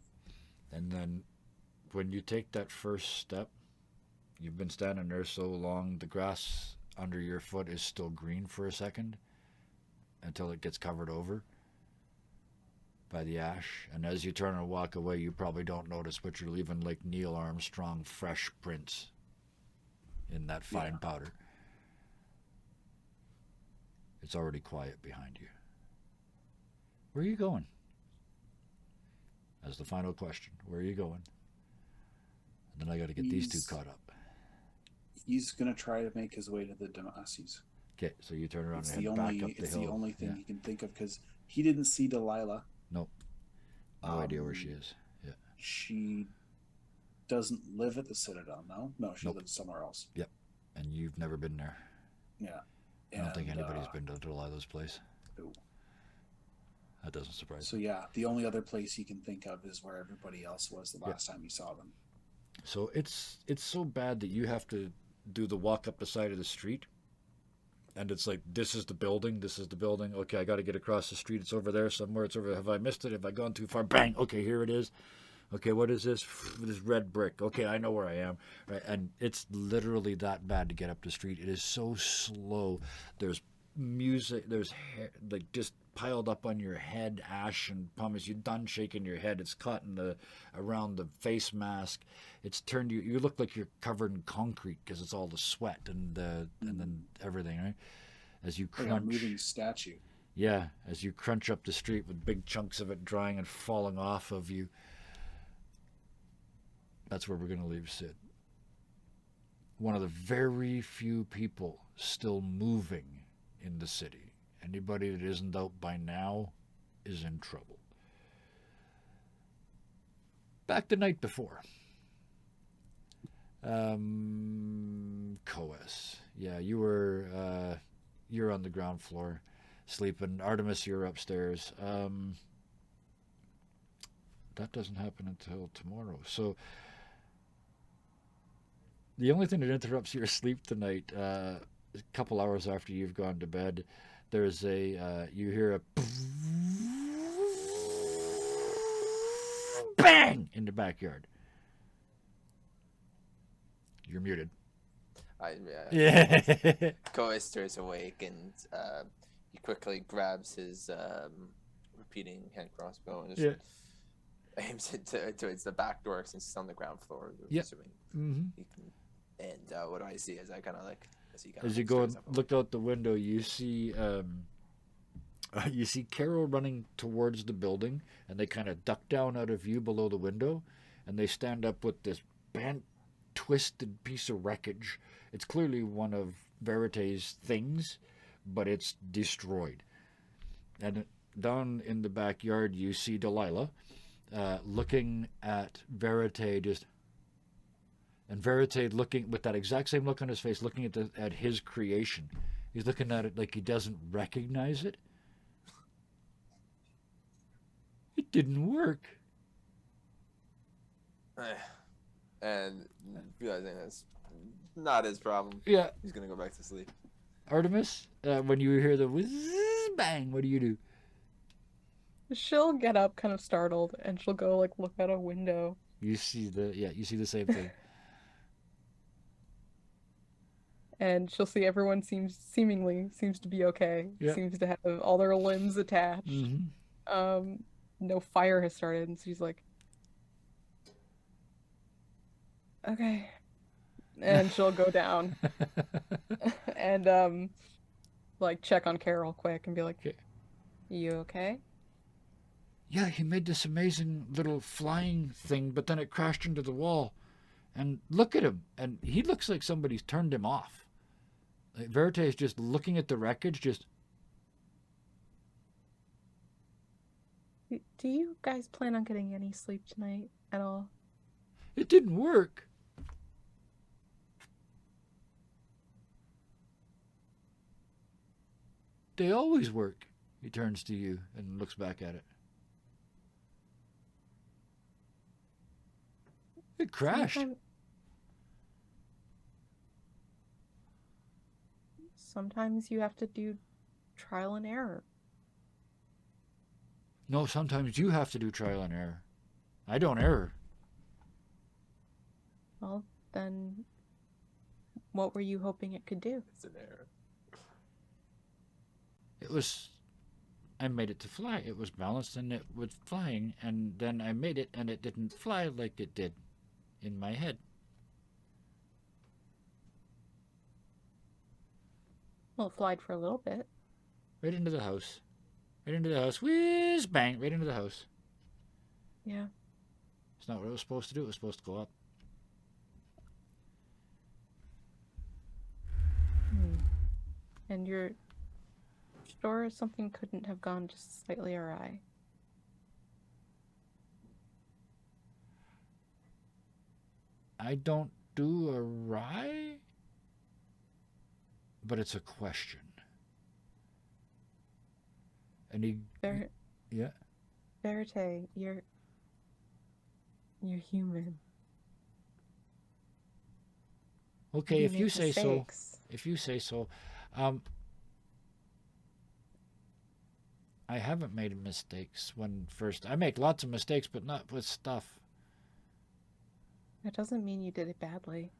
And then when you take that first step, you've been standing there so long, the grass under your foot is still green for a second until it gets covered over by the ash. And as you turn and walk away, you probably don't notice, but you're leaving like Neil Armstrong fresh prints in that fine powder. It's already quiet behind you. Where are you going? As the final question, where are you going? And then I got to get these two caught up. He's going to try to make his way to the Demacies. Okay, so you turn around It's and the head only, back up the it's hill. the only thing he can think of because he didn't see Delilah. Nope. No idea where she is. Yeah. She doesn't live at the Citadel, no? No, she lives somewhere else. Yep. And you've never been there. Yeah. I don't think anybody's been to Delilah's place. No. That doesn't surprise me. So yeah, the only other place he can think of is where everybody else was the last time he saw them. So it's so bad that you have to do the walk up the side of the street. And it's like, this is the building. Okay, I got to get across the street. It's over there somewhere. It's over. Have I missed it? Have I gone too far? Bang. Okay, here it is. Okay, what is this? This red brick. Okay, I know where I am. Right, and it's literally that bad to get up the street. It is so slow. There's music. There's hair, like just piled up on your head, ash and pumice. You're done shaking your head. It's caught in around the face mask. It's turned you. You look like you're covered in concrete because it's all the sweat and then everything. Right, as you crunch. Like a moving statue. Yeah, as you crunch up the street with big chunks of it drying and falling off of you. That's where we're going to leave Sid. One of the very few people still moving in the city. Anybody that isn't out by now is in trouble. Back the night before. Coes. Yeah, you're on the ground floor sleeping. Artemis, you're upstairs. That doesn't happen until tomorrow. So the only thing that interrupts your sleep tonight, a couple hours after you've gone to bed, there's you hear a bang in the backyard. You're muted. Yeah. Yeah. Coister is awake, and he quickly grabs his repeating hand crossbow and just aims it towards the back door since it's on the ground floor. Yep. Assuming Mm-hmm. he can. And what do I see as I kind of like As you go and look out the window, you see Carol running towards the building, and they kind of duck down out of view below the window, and they stand up with this bent, twisted piece of wreckage. It's clearly one of Verity's things, but it's destroyed. And down in the backyard, you see Delilah looking at Verity, and Verity looking with that exact same look on his face, looking at his creation. He's looking at it like he doesn't recognize it. It didn't work. And realizing that's not his problem. Yeah. He's gonna go back to sleep. Artemis, when you hear the whiz bang, what do you do? She'll get up kind of startled, and she'll go like look out a window. You see the same thing. And she'll see everyone seemingly seems to be okay. Yeah. Seems to have all their limbs attached. Mm-hmm. No fire has started, and she's like, okay. And she'll go down and like check on Carol quick and be like, Okay. You okay? Yeah, he made this amazing little flying thing, but then it crashed into the wall. And look at him, and he looks like somebody's turned him off. Like Verity is just looking at the wreckage, just... Do you guys plan on getting any sleep tonight at all? It didn't work. They always work. He turns to you and looks back at it. It crashed. Sometimes you have to do trial and error. No, sometimes you have to do trial and error. I don't error. Well, then what were you hoping it could do? It's an error. I made it to fly. It was balanced and it was flying, and then I made it and it didn't fly like it did in my head. Well, it flied for a little bit. Right into the house. Right into the house. Whiz, bang, right into the house. Yeah. It's not what it was supposed to do. It was supposed to go up. And you're sure something couldn't have gone just slightly awry? I don't do awry, but it's a question. And he... Yeah? Verity, you're human. Okay, You if you make say so. mistakes. If you say so. I haven't made mistakes when first... I make lots of mistakes, but not with stuff. That doesn't mean you did it badly.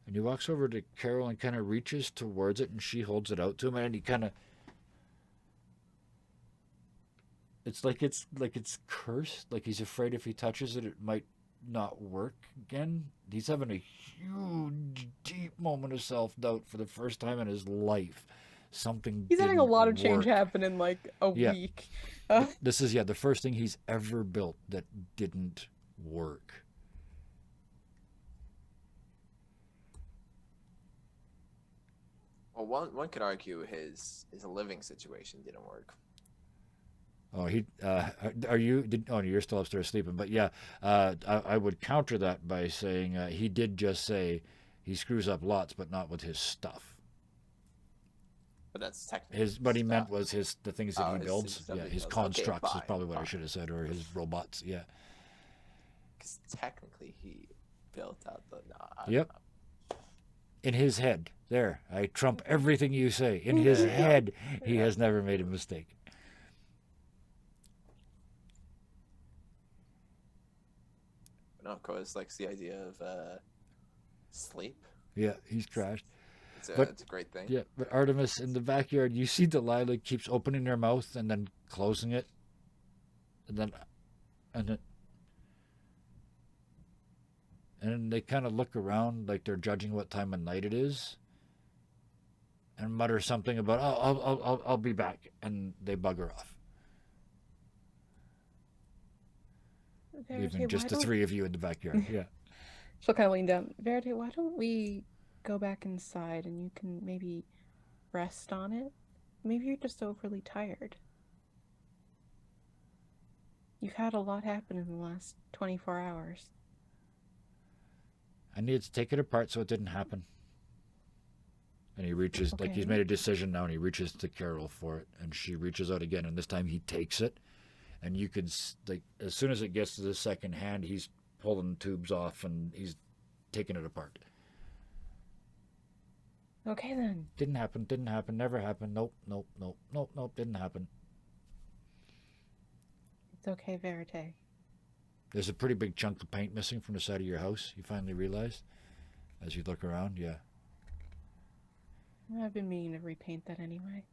And he walks over to Carol and kind of reaches towards it, and she holds it out to him, and he kind of... It's like it's cursed. Like he's afraid if he touches it, it might not work again. He's having a huge, deep moment of self-doubt for the first time in his life. He's having a lot of change work. happen in like a week. This is the first thing he's ever built that didn't work. Well, one could argue his living situation didn't work. Oh, are you? You're still upstairs sleeping. But yeah, I would counter that by saying he did just say he screws up lots, but not with his stuff. But that's technically what he meant was the things that he builds. His constructs is probably what fine. I should have said, or his robots. Yeah. Because technically he built out the. Yep. In his head, there, I trump everything you say. In his head, he has never made a mistake. No, Koas likes the idea of sleep. Yeah, he's crashed. It's a, But- it's a great thing. Yeah, but Artemis, in the backyard, you see Delilah keeps opening her mouth and then closing it. And then they kind of look around like they're judging what time of night it is. And mutter something about, oh, I'll be back. And they bugger off. Verite, Leaving just why the don't- three of you in the backyard. Yeah. She'll kind of lean down. Verite, why don't we go back inside and you can maybe rest on it? Maybe you're just overly tired. You've had a lot happen in the last 24 hours. I needed to take it apart so it didn't happen. And he reaches, like he's Okay. made a decision now, and he reaches to Carol for it. And she reaches out again, and this time he takes it. And you can, like, as soon as it gets to the second hand, he's pulling tubes off and he's taking it apart. Okay then. Didn't happen, never happened. Nope, didn't happen. It's okay, Verite. There's a pretty big chunk of paint missing from the side of your house, you finally realize, as you look around. Yeah. I've been meaning to repaint that anyway.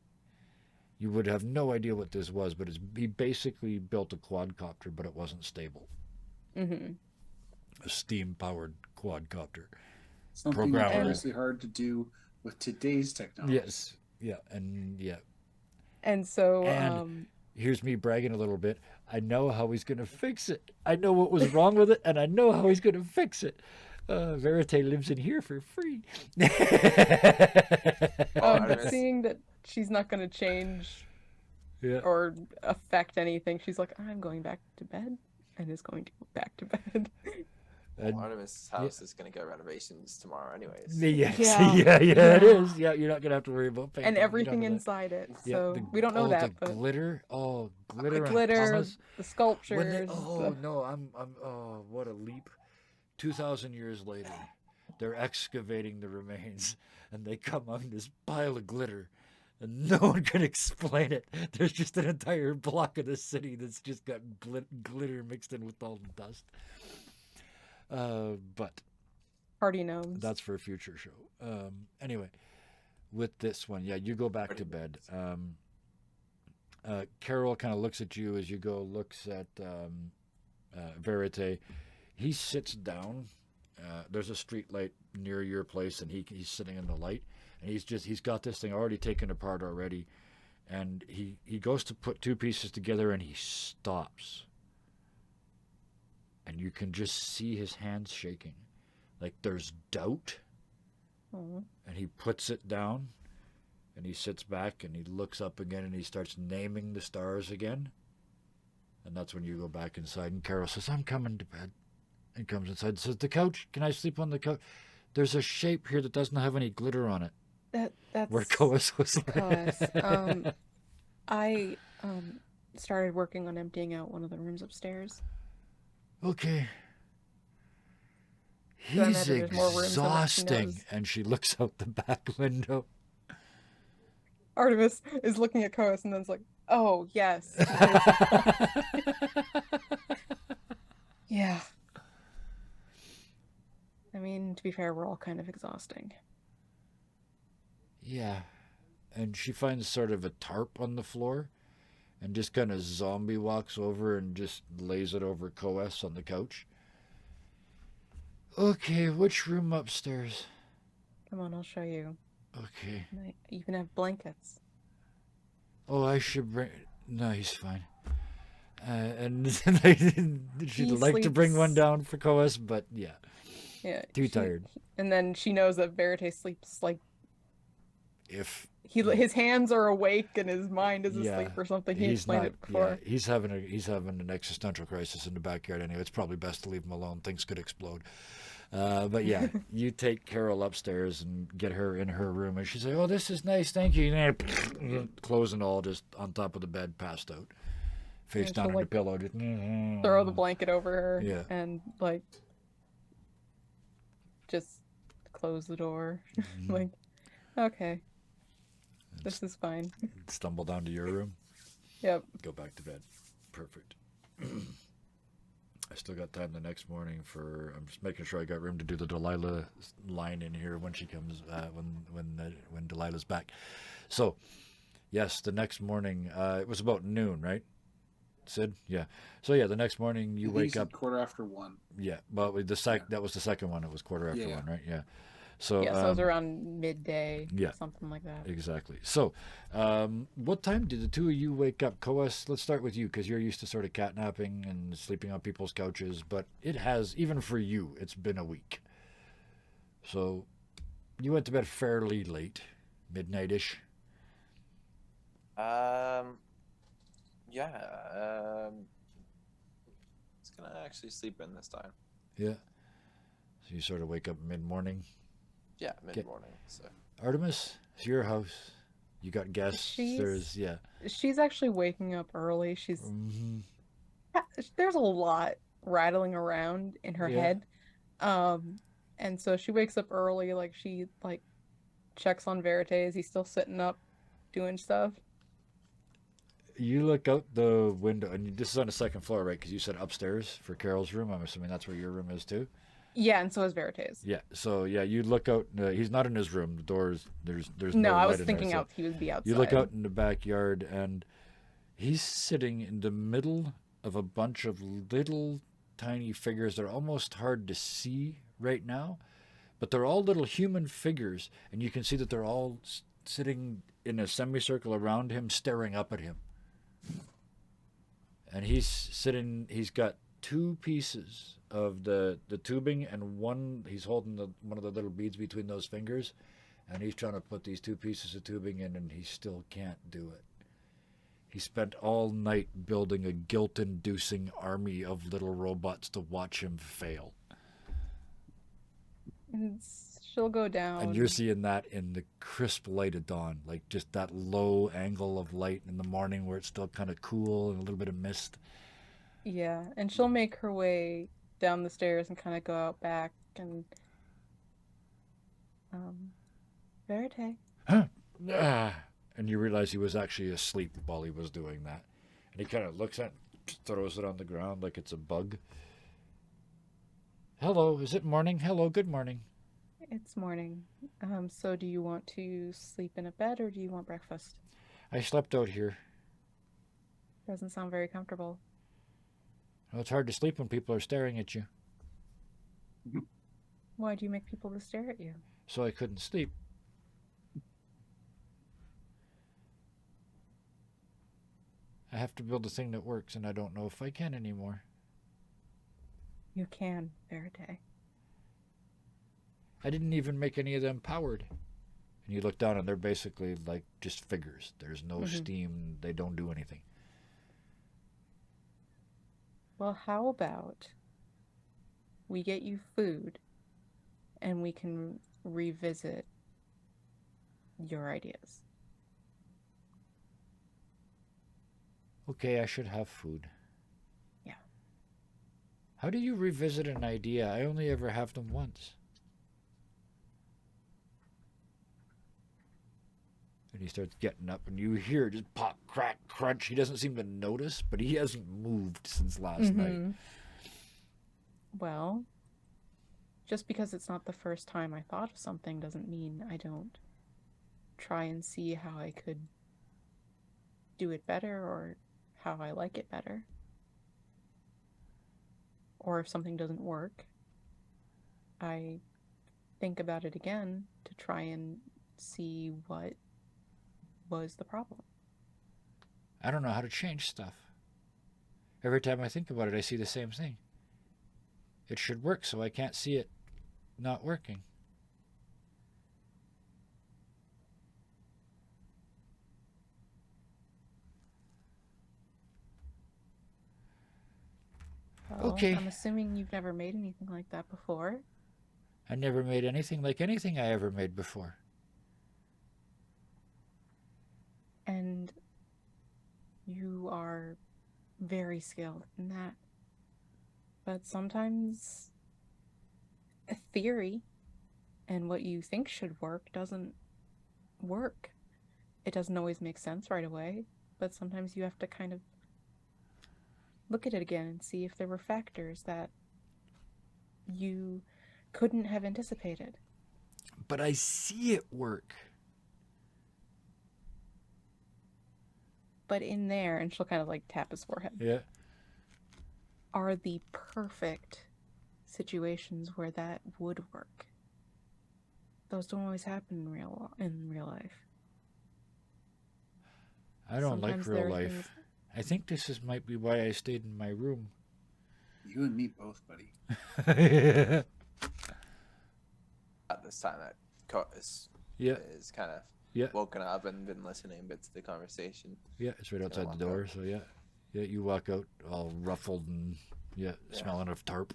You would have no idea what this was, but he basically built a quadcopter, but it wasn't stable. Mm-hmm. A steam-powered quadcopter. Something Programmable. notoriously hard to do with today's technology. Yes. Yeah, and yeah. And so, And- Here's me bragging a little bit. I know how he's going to fix it. I know what was wrong with it, and I know how he's going to fix it. Verite lives in here for free. but Artemis. seeing that she's not going to change Yeah. or affect anything, she's like, I'm going back to bed, and is going to go back to bed. And- Artemis' house is going to get renovations tomorrow, anyways. Yes. Yeah. Yeah, it Yeah. is. Yeah, you're not going to have to worry about painting. And You don't everything know that. inside it. Yeah, So the- we don't know oh, that, the but glitter. Oh, glitter. the and glitter, pumice. the sculptures. When they, oh the- no, I'm oh, what a leap. 2,000 years later, they're excavating the remains and they come on this pile of glitter and no one can explain it. There's just an entire block of the city that's just got glitter mixed in with all the dust. But Party gnomes. that's for a future show. Anyway, with this one, yeah, you go back to bed. Carol kind of looks at you as you go, looks at Verite. He sits down. There's a street light near your place, and he's sitting in the light, and he's got this thing already taken apart already, and he goes to put two pieces together, and he stops, and you can just see his hands shaking, like there's doubt, Aw. and he puts it down, and he sits back, and he looks up again, and he starts naming the stars again, and that's when you go back inside, and Carol says, "I'm coming to bed." And comes inside and says, "The couch, can I sleep on the couch? There's a shape here that doesn't have any glitter on it." That's Where Coas was like. Coas. I started working on emptying out one of the rooms upstairs. Okay. So I He's imagine there's more rooms than what she exhausting. knows. And she looks out the back window. Artemis is looking at Coas and then's like, "Oh yes, yeah." I mean, to be fair, we're all kind of exhausting. Yeah. And she finds sort of a tarp on the floor and just kind of zombie walks over and just lays it over Coas on the couch. Okay, which room upstairs? Come on, I'll show you. Okay. And I even have blankets. Oh, I should bring... No, he's fine. And she'd He like to bring one sleeps- down for Coas, but yeah, Yeah. too tired. And then she knows that Verite sleeps like If his hands are awake and his mind is Yeah, asleep or something. He he's explained not, it before. yeah, he's having an existential crisis in the backyard anyway. It's probably best to leave him alone. Things could explode. But yeah, you take Carol upstairs and get her in her room, and she's like, "Oh, this is nice, thank you." And then, clothes and all, just on top of the bed, passed out, face Yeah, down she'll, on the like, pillow. Just, Throw the blanket over her Yeah. and like just close the door. Mhm. Like, okay, this is fine. Stumble down to your room. Yep. Go back to bed. Perfect. I still got time the next morning for. I'm just making sure I got room to do the Delilah line in here when she comes. When Delilah's back. So, yes, the next morning. It was about noon, right? Sid, yeah. So yeah, the next morning you I think wake said up. 1:15. Yeah, well, that was the second one. It was quarter after Yeah. one, right? Yeah. So Yeah, so it was around midday, yeah, something like that. exactly. So, what time did the two of you wake up? Coas, let's start with you because you're used to sort of catnapping and sleeping on people's couches, but it has, even for you, it's been a week. So, you went to bed fairly late, midnight-ish. Yeah. It's gonna actually sleep in this time. Yeah. So you sort of wake up mid-morning. Yeah, mid-morning. So Artemis, it's your house. You got guests. She's actually waking up early. Mm-hmm. There's a lot rattling around in her Yeah. head. And so she wakes up early, like she checks on Verite. Is he still sitting up doing stuff? You look out the window, and this is on the second floor, right? Because you said upstairs for Carol's room. I'm assuming that's where your room is too. Yeah, and so is Verite's. Yeah. So yeah, you look out. He's not in his room. The doors. There's no No, I light was in thinking there. out he would be outside. You look out in the backyard, and he's sitting in the middle of a bunch of little tiny figures that are almost hard to see right now, but they're all little human figures, and you can see that they're all sitting in a semicircle around him, staring up at him. And he's sitting. He's got two pieces of the tubing, and he's holding one of the little beads between those fingers, and he's trying to put these two pieces of tubing in, and he still can't do it. He spent all night building a guilt-inducing army of little robots to watch him fail. She'll go down. And you're seeing that in the crisp light of dawn, like just that low angle of light in the morning where it's still kind of cool and a little bit of mist. Yeah, and she'll make her way down the stairs and kind of go out back and Verite. Huh? And you realize he was actually asleep while he was doing that. And he kind of looks at it, throws it on the ground like it's a bug. Hello, is it morning? Hello, good morning. It's morning. So do you want to sleep in a bed or do you want breakfast? I slept out here. Doesn't sound very comfortable. Well, it's hard to sleep when people are staring at you. Why do you make people to stare at you? So I couldn't sleep. I have to build a thing that works, and I don't know if I can anymore. You can, Verite. I didn't even make any of them powered. And you look down, and they're basically like just figures. There's no steam. They don't do anything. Well, how about we get you food and we can revisit your ideas? Okay, I should have food. Yeah. How do you revisit an idea? I only ever have them once. And he starts getting up, and you hear just pop, crack, crunch. He doesn't seem to notice, but he hasn't moved since last night. Well, just because it's not the first time I thought of something doesn't mean I don't try and see how I could do it better or how I like it better. Or if something doesn't work, I think about it again to try and see what was the problem. I don't know how to change stuff. Every time I think about it, I see the same thing. It should work, so I can't see it not working. Well, Okay. I'm assuming you've never made anything like that before. I never made anything like anything I ever made before. And you are very skilled in that. But sometimes a theory and what you think should work doesn't work. It doesn't always make sense right away, but sometimes you have to kind of look at it again and see if there were factors that you couldn't have anticipated. But I see it work. But in there, and she'll kind of like tap his forehead, Yeah. are the perfect situations where that would work. Those don't always happen in real life. I don't like Sometimes real there are life. things- I think might be why I stayed in my room. You and me both, buddy. At this time, that is Yeah, kind of yeah, woken up and been listening bits to the conversation. yeah. It's right outside the walk door. out. So yeah, yeah. You walk out all ruffled and Yeah. smelling of tarp,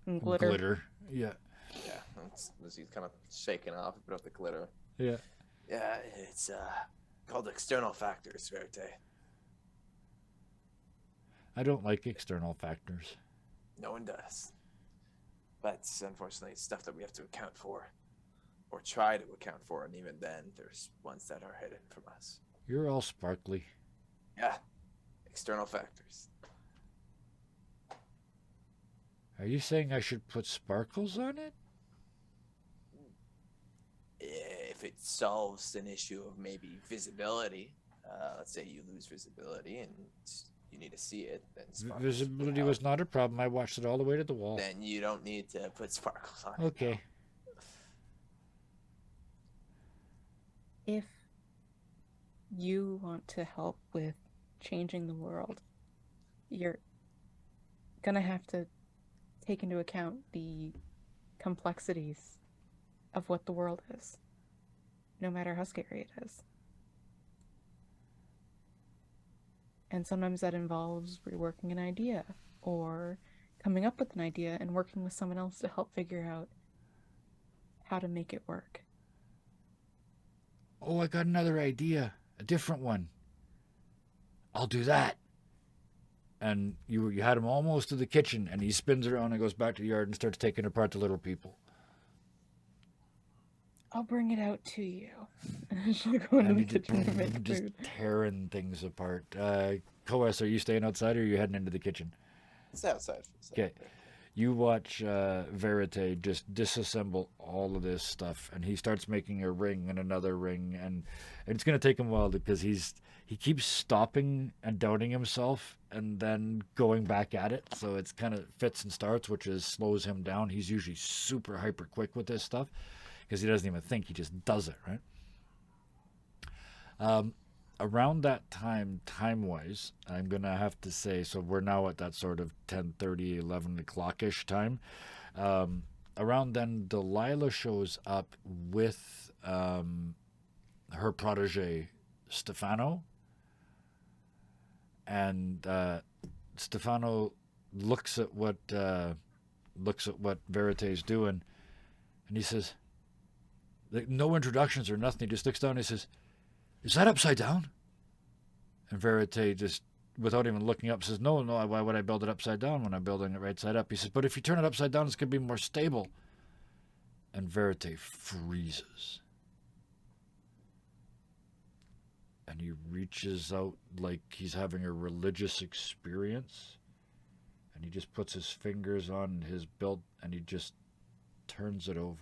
and glitter. Yeah, Yeah, as he's kind of shaking off, put up the glitter. yeah. Yeah, it's called external factors, Verte. I don't like external factors. No one does. But unfortunately, it's stuff that we have to account for, or try to account for, and even then, there's ones that are hidden from us. You're all sparkly. Yeah, external factors. Are you saying I should put sparkles on it? If it solves an issue of maybe visibility, let's say you lose visibility and you need to see it, then sparkles would Visibility help. was not a problem. I watched it all the way to the wall. Then you don't need to put sparkles on it. Okay. If you want to help with changing the world, you're gonna have to take into account the complexities of what the world is, no matter how scary it is. And sometimes that involves reworking an idea or coming up with an idea and working with someone else to help figure out how to make it work. Oh, I got another idea. A different one. I'll do that. And you had him almost to the kitchen, and he spins around and goes back to the yard and starts taking apart the little people. I'll bring it out to you. And she'll go into And the he just, kitchen to make just food. tearing things apart. Coas, are you staying outside or are you heading into the kitchen? It's outside. Okay. You watch Verite just disassemble all of this stuff, and he starts making a ring and another ring, and it's going to take him a while because he keeps stopping and doubting himself and then going back at it. So it's kind of fits and starts, which slows him down. He's usually super hyper quick with this stuff because he doesn't even think, he just does it, right? Around that time-wise, I'm going to have to say, so we're now at that sort of 10:30, 11 o'clock-ish time. Around then, Delilah shows up with her protege, Stefano. And Stefano looks at what Verite's doing, and he says, no introductions or nothing. He just looks down and he says, "Is that upside down?" And Verite just, without even looking up, says, no, why would I build it upside down when I'm building it right side up? He says, but if you turn it upside down, it's going to be more stable. And Verite freezes. And he reaches out like he's having a religious experience. And he just puts his fingers on his belt and he just turns it over.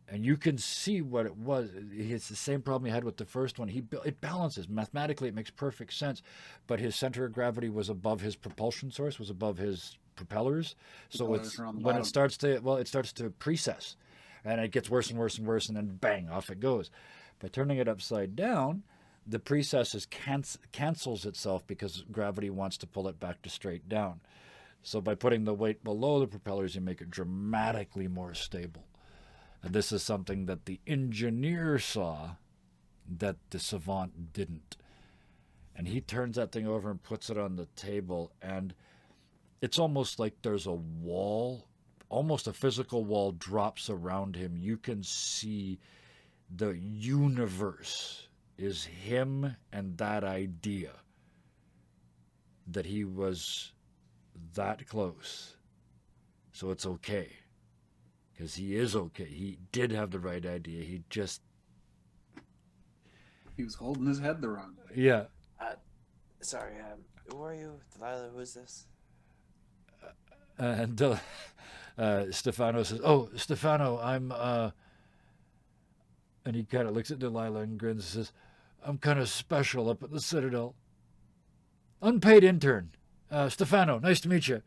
And you can see what it was. It's the same problem he had with the first one. It balances. Mathematically, it makes perfect sense. But his center of gravity was above his propulsion source, was above his propellers. So it's when it starts to precess. And it gets worse and worse and worse, and then bang, off it goes. By turning it upside down, the precess cancels itself because gravity wants to pull it back to straight down. So by putting the weight below the propellers, you make it dramatically more stable. And this is something that the engineer saw that the savant didn't. And he turns that thing over and puts it on the table, and it's almost like there's a wall, almost a physical wall drops around him. You can see the universe is him and that idea that he was that close. So it's okay. Because he is okay. He did have the right idea. He was holding his head the wrong way. Yeah. Sorry, Who are you, Delilah? Who is this? And Stefano says, "Oh, Stefano, I'm." And he kind of looks at Delilah and grins and says, "I'm kind of special up at the Citadel. Unpaid intern. Stefano, nice to meet you."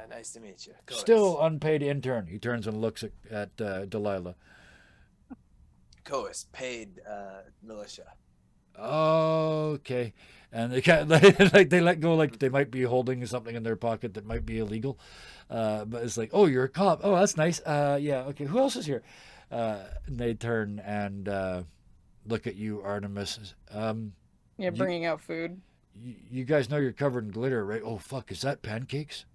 Nice to meet you. Still unpaid intern. He turns and looks at Delilah. Coas, paid militia. Okay. And they kind of, like they let go like they might be holding something in their pocket that might be illegal. But it's like, oh, you're a cop. Oh, that's nice. Yeah, okay. Who else is here? And they turn and look at you, Artemis. Yeah, bringing out food. You guys know you're covered in glitter, right? Oh, fuck. Is that pancakes?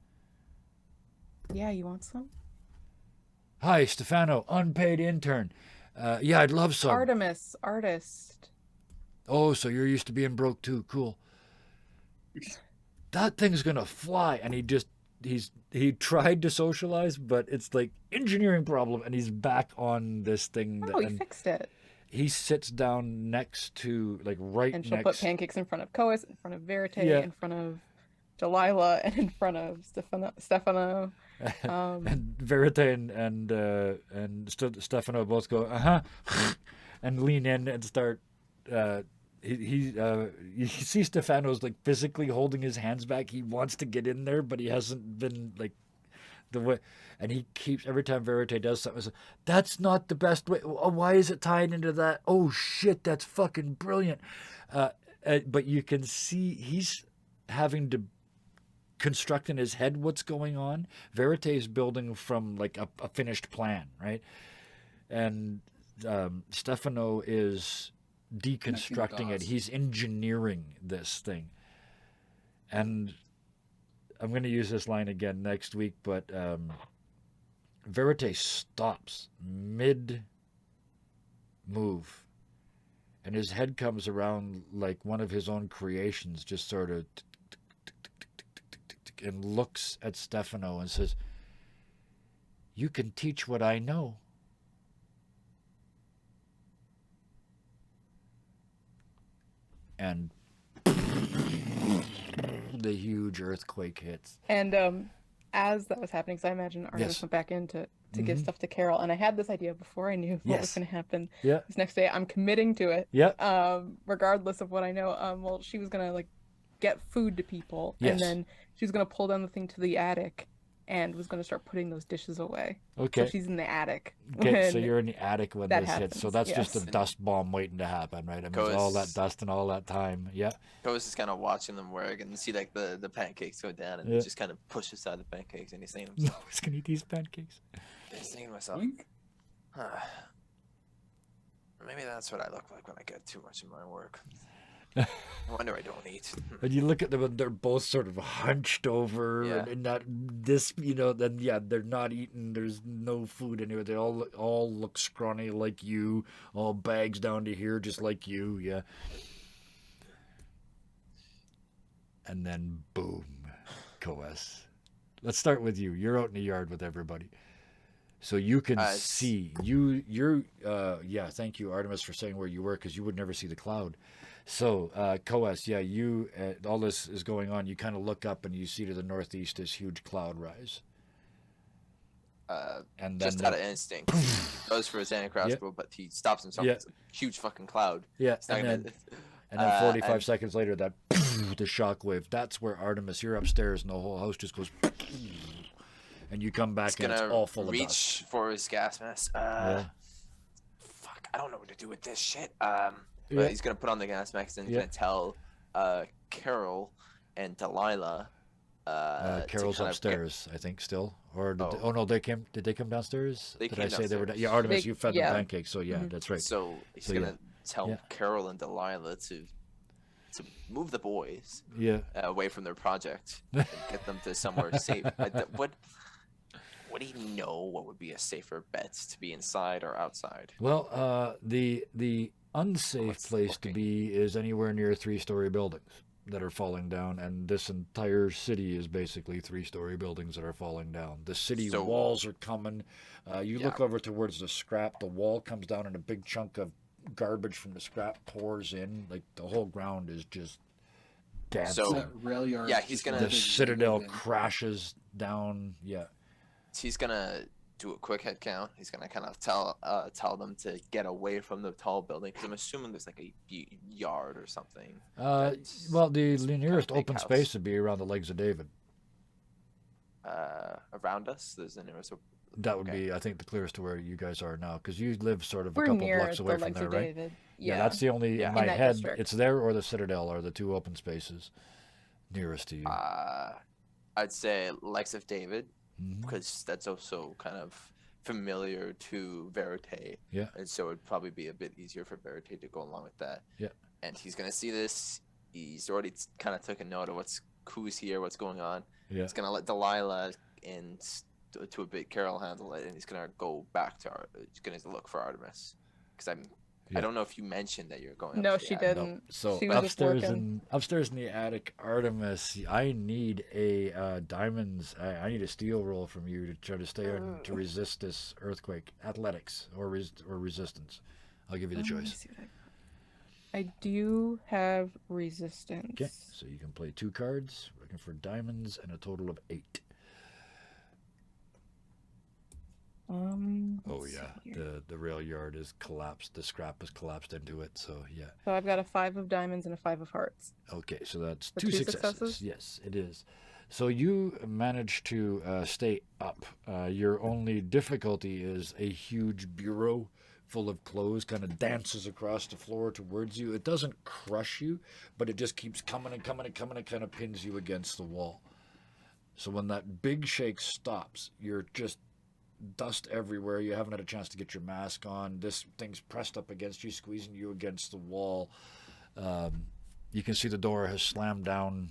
Yeah, you want some? Hi, Stefano, unpaid intern. Yeah, I'd love some. Artemis, artist. Oh, so you're used to being broke too. Cool. That thing's gonna fly. And he tried to socialize, but it's like engineering problem, and he's back on this thing. Oh, he fixed it. He sits down next to, like, right And she'll next. put pancakes in front of Coas, in front of Verite, Yeah. in front of Delilah, and in front of Stefano. And Verite and Stefano both go, and lean in and start. You see Stefano's like physically holding his hands back. He wants to get in there, but he hasn't been like the way. And he keeps, every time Verite does something, says, "That's not the best way. Why is it tied into that? Oh shit, that's fucking brilliant." But you can see he's having to construct in his head what's going on. Verite is building from like a finished plan, right? And Stefano is deconstructing it. He's engineering this thing. And I'm going to use this line again next week, but Verite stops mid move, and his head comes around like one of his own creations, just sort of, and looks at Stefano and says, "You can teach what I know." And the huge earthquake hits. And as that was happening, because I imagine Artemis went back in to give stuff to Carol, and I had this idea before I knew what was going to happen. Yeah. This next day, I'm committing to it. Yeah. Regardless of what I know. Well, she was gonna like get food to people, and then she was gonna pull down the thing to the attic, and was gonna start putting those dishes away. Okay. So she's in the attic. Okay, so you're in the attic when this happens. hits. So that's just a dust bomb waiting to happen, right? I mean, all that dust and all that time. Yeah. Coas is kind of watching them work and see like the pancakes go down, and he just kind of pushes aside the pancakes, and he's saying to himself, "No, he's gonna eat these pancakes." He's thinking to myself, maybe that's what I look like when I get too much in my work. No wonder I don't eat. And you look at them, and they're both sort of hunched over, and not this, then they're not eating. There's no food anywhere. They all look scrawny like you, all bags down to here, just like you. Yeah. And then boom, Coas. Let's start with you. You're out in the yard with everybody. So you can see thank you, Artemis, for saying where you were, because you would never see the cloud. So Coas, you all this is going on. You kind of look up and you see to the northeast this huge cloud rise. And then just out of instinct, he goes for his anti-crossbow, but he stops himself. It's a huge fucking cloud. Yeah, and then 45 seconds later, that the shockwave. That's where Artemis, you're upstairs, and the whole house just goes. And you come back and it's all full of dust. Reach for his gas mask. Fuck, I don't know what to do with this shit. But he's gonna put on the gas mask and he's gonna tell Carol and Delilah. Carol's upstairs, I think, still. Or no, did they come downstairs? They did came I say downstairs. they were? You Artemis, fed them pancakes, so that's right. So he's gonna tell Carol and Delilah to move the boys away from their project and get them to somewhere safe. What do you know? What would be a safer bet, to be inside or outside? Well, the unsafe place to be is anywhere near 3-story buildings that are falling down, and this entire city is basically 3-story buildings that are falling down. The city walls are coming. You look over towards the scrap. The wall comes down, and a big chunk of garbage from the scrap pours in. Like the whole ground is just dance. So- That rail yard. Yeah, he's just gonna- The wants to citadel move in. crashes down. Yeah. He's gonna do a quick head count. He's gonna kind of tell them to get away from the tall building because I'm assuming there's like a yard or something. That's Well, the kind of nearest big open house. space would be around the legs of David. Around us. There's the nearest. That would Okay. be, I think, the clearest to where you guys are now, because you live sort of a We're couple near blocks the away from legs there, of right? David. Yeah, Yeah, that's the only Yeah. in my In that head. district. It's there or the Citadel are the two open spaces nearest to you. I'd say Lex of David Mhm. because that's also kind of familiar to Verite. Yeah. And so it'd probably be a bit easier for Verite to go along with that. Yeah. And he's gonna see this. He's already kind of taken note of who's here, what's going on. Yeah. He's gonna let Delilah and to a bit Carol handle it, and he's gonna go back to he's gonna look for Artemis because Yeah. I don't know if you mentioned that you're going. No, up to the she attic. didn't. So She was just working. upstairs in the attic, Artemis, I need a diamonds. I need a steel roll from you to try to stay on to resist this earthquake. Athletics or resistance. I'll give you the Let me choice. see what I do have resistance. Okay, so you can play 2 cards, looking for diamonds, and a total of 8. Oh let's yeah, see here. the rail yard is collapsed. The scrap is collapsed into it. So yeah. So I've got a 5 of diamonds and a 5 of hearts. Okay, so that's For 2 2 successes. successes? Yes, it is. So you managed to stay up. Your only difficulty is a huge bureau full of clothes kind of dances across the floor towards you. It doesn't crush you, but it just keeps coming and coming and coming and kind of pins you against the wall. So when that big shake stops, you're just dust everywhere. You haven't had a chance to get your mask on. This thing's pressed up against you, squeezing you against the wall. You can see the door has slammed down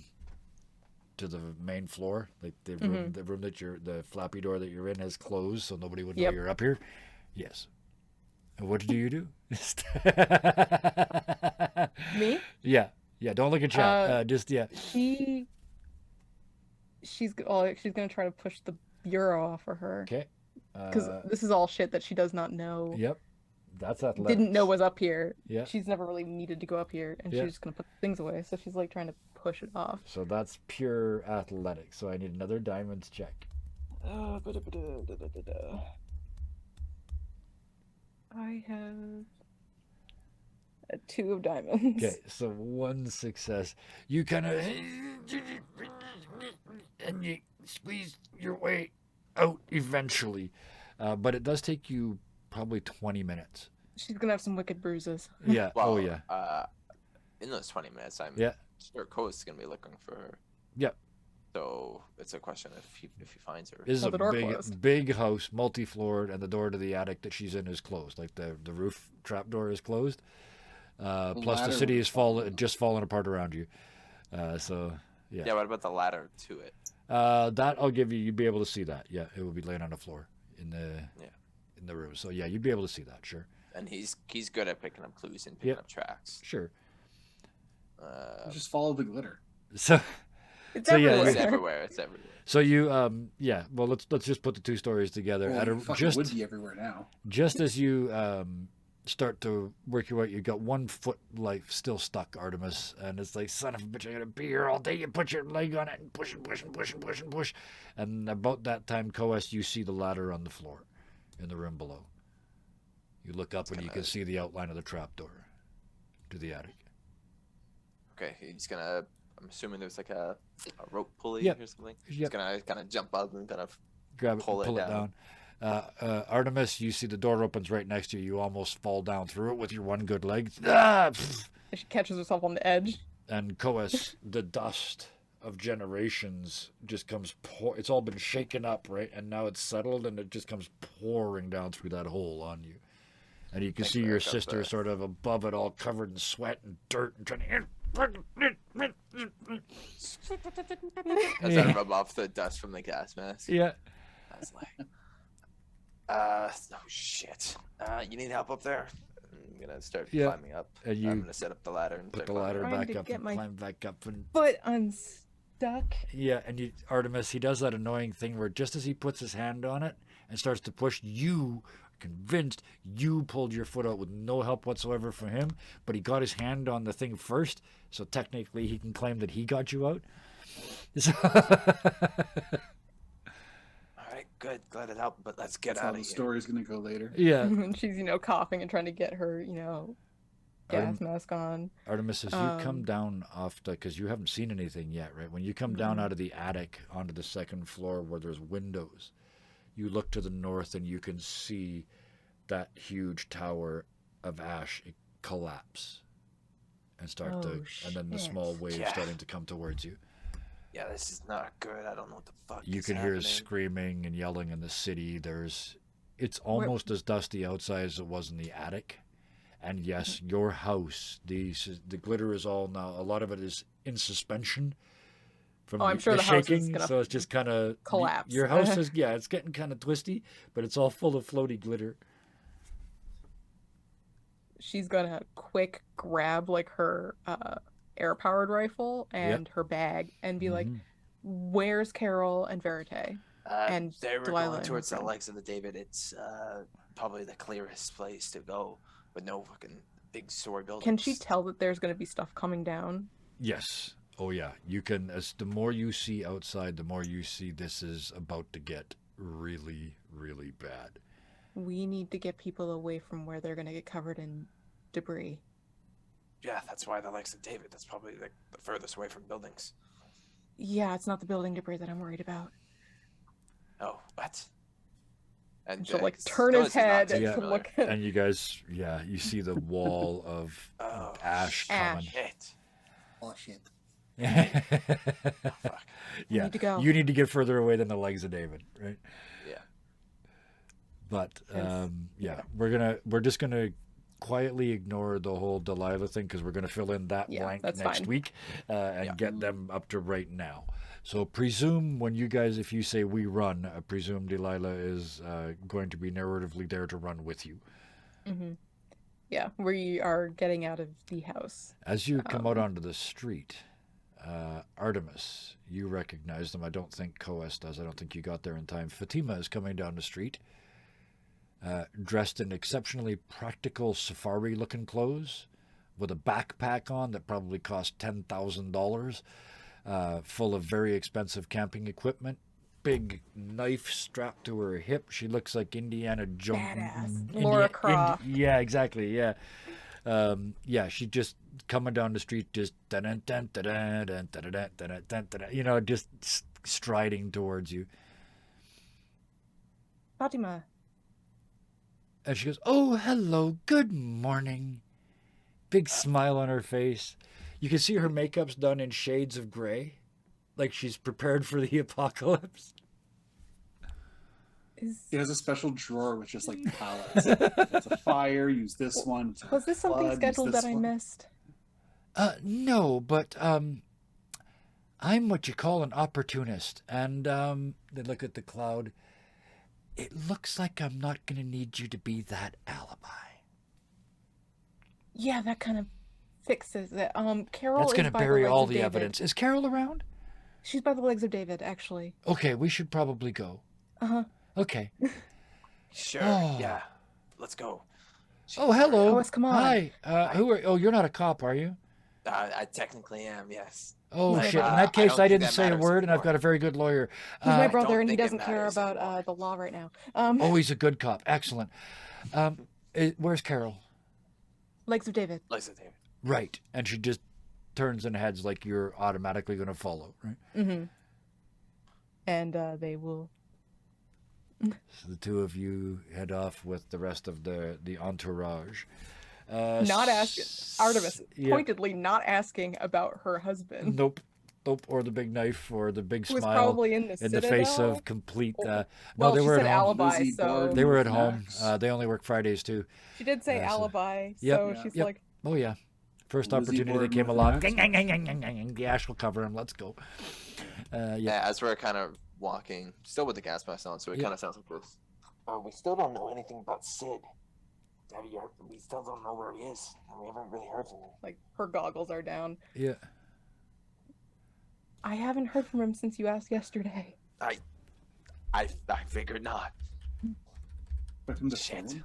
to the main floor. Like the room, the room that the flappy door that you're in has closed, so nobody would know Yep. you're up here. Yes. And what do you do? Me? Yeah. Don't look at chat. Just yeah. She's gonna try to push the bureau off for her Okay. because this is all shit that she does not know. Yep. That's athletics. Didn't know was up here. Yeah. She's never really needed to go up here, and Yeah. she's just gonna put things away. So she's like trying to push it off. So that's pure athletics. So I need another diamonds check. I have a 2 of diamonds. Okay, so 1 success. You kind of and you squeeze your way out eventually, but it does take you probably 20 minutes. She's gonna have some wicked bruises. Yeah. Well, Oh yeah. In those 20 minutes, I'm Yeah. sure Coast is gonna be looking for her. Yep. So it's a question if he finds her. This is Oh, a the door closed. big house, multi-floored, and the door to the attic that she's in is closed. Like the roof trap door is closed. Plus the ladder city was is falling. just falling apart around you. So yeah. Yeah. What about the ladder to it? That I'll give you. You'd be able to see that. Yeah, it would be laying on the floor in the Yeah. in the room. So yeah, you'd be able to see that. Sure. And he's good at picking up clues and picking Yep. up tracks. Sure. Just follow the glitter. So It's So, yeah, everywhere. It's everywhere. It's everywhere. so you yeah. Well, let's just put the 2 stories together. Well, At it fucking just would be everywhere now. just as you start to work your way, you got 1 foot like still stuck, Artemis, and it's like, son of a bitch, I'm gonna be here all day. You put your leg on it and push and push and push and push and push, and about that time, Coas, you see the ladder on the floor in the room below. You look up and you can see the outline of the trapdoor to the attic. Okay. He's gonna. I'm assuming there's like a rope pulley Yep. or something. Yep. He's gonna kind of jump up and kind of. Grab it, Pull pull it it down. Artemis, you see the door opens right next to you. You almost fall down through it with your 1 good leg. Ah! She catches herself on the edge. And Coas, the dust of generations just comes it's all been shaken up, right? And now it's settled and it just comes pouring down through that hole on you. And you can Thank see you, your I got sister that. sort of above it, all covered in sweat and dirt and trying to. As I rub off the dust from the gas mask. Yeah. I was like, oh shit. You need help up there? I'm gonna start Yeah. climbing up. And you I'm gonna set up the ladder and Put start the climbing ladder up. Trying back to up get and my- climb back up and Foot unstuck. yeah, and Artemis, he does that annoying thing where just as he puts his hand on it and starts to push, you convinced you pulled your foot out with no help whatsoever from him, but he got his hand on the thing first, so technically he can claim that he got you out. All right, good. Glad it helped, but let's get That's how out the of here. story's gonna go later. Yeah. And she's, coughing and trying to get her, gas mask on. Artemis, as you come down off the, because you haven't seen anything yet, right? When you come down out of the attic onto the second floor where there's windows, you look to the north and you can see that huge tower of ash collapse and start and then the small wave starting to come towards you. Yeah, this is not good. I don't know what the fuck You is can hear happening. screaming and yelling in the city. It's almost as dusty outside as it was in the attic. And yes, your house, the glitter is all now, a lot of it is in suspension from I'm sure the house is shaking, gonna so it's just kind of collapse. Your house is, it's getting kind of twisty, but it's all full of floaty glitter. She's gonna quick grab like her air-powered rifle and her bag and be like, "Where's Carol and Verite?" And they were Delilah going and towards her the friend. legs of the David. It's probably the clearest place to go with no fucking big story buildings. Can she tell that there's gonna be stuff coming down? Yes. Oh yeah. You can. As the more you see outside, the more you see this is about to get really, really bad. We need to get people away from where they're gonna get covered in debris. Yeah, that's why the legs of David. That's probably the furthest away from buildings. Yeah, it's not the building debris that I'm worried about. Oh, what? And she'll turn his head to look at. And you guys, you see the wall of ash coming. Shit. Oh shit. Fuck. Yeah, need to go. You need to get further away than the legs of David, right? Yeah. But we're just gonna quietly ignore the whole Delilah thing because we're gonna fill in that blank next week and get them up to right now. So presume when you guys, if you say we run, presume Delilah is going to be narratively there to run with you. Mm-hmm. Yeah, we are getting out of the house. As you come out onto the street, Artemis, you recognize them. I don't think Coes does. I don't think you got there in time. Fatima is coming down the street, dressed in exceptionally practical safari-looking clothes, with a backpack on that probably cost $10,000. Full of very expensive camping equipment, big knife strapped to her hip. She looks like Indiana Jones. Badass. Laura Croft. Yeah, exactly. Yeah. She just coming down the street, just just striding towards you. Fatima. And she goes, "Oh, hello, good morning." Big smile on her face. You can see her makeup's done in shades of gray, like she's prepared for the apocalypse. He has a special drawer with just palettes. It's a fire, use this one. Was this something scheduled that I missed? No, but I'm what you call an opportunist. And they look at the cloud. It looks like I'm not going to need you to be that alibi. Yeah, that kind of fixes it. Carol That's going is to by bury the legs all of the David. evidence. Is Carol around? She's by the legs of David, actually. Okay, we should probably go. Uh-huh. Okay. Sure. Oh. Yeah. Let's go. Oh, hello. Coes, come on. Hi. You're not a cop, are you? I technically am, yes. Oh, But, shit. In that case, I didn't say a word, and I've got a very good lawyer. He's my I brother, don't and he think it doesn't care matters about anymore. the law right now. Oh, he's a good cop. Excellent. Where's Carol? Legs of David. Legs of David. Right. And she just turns and heads like you're automatically going to follow, right? Mm-hmm. And they will... So the two of you head off with the rest of the entourage. Not asking... Artemis, pointedly not asking about her husband. Nope. Or the big knife, or the big Who was smile probably in the in the face Citadel? of complete... Well, no, they she were said at home. alibi, Lizzie so... Borden. They were at home. Max. They only work Fridays, too. She did say so- alibi, Yep. so Yeah. she's Yep. like... Oh, yeah. First Lizzie opportunity that Borden came with along. Max. The ash will cover him. Let's go. Yeah, as we're kind of walking, still with the gas mask on, so it kind of sounds like this. We still don't know anything about Sid. We still don't know where he is, and we haven't really heard from him. Like, her goggles are down. Yeah. I haven't heard from him since you asked yesterday. I figured not. Expect him to Shit. phone.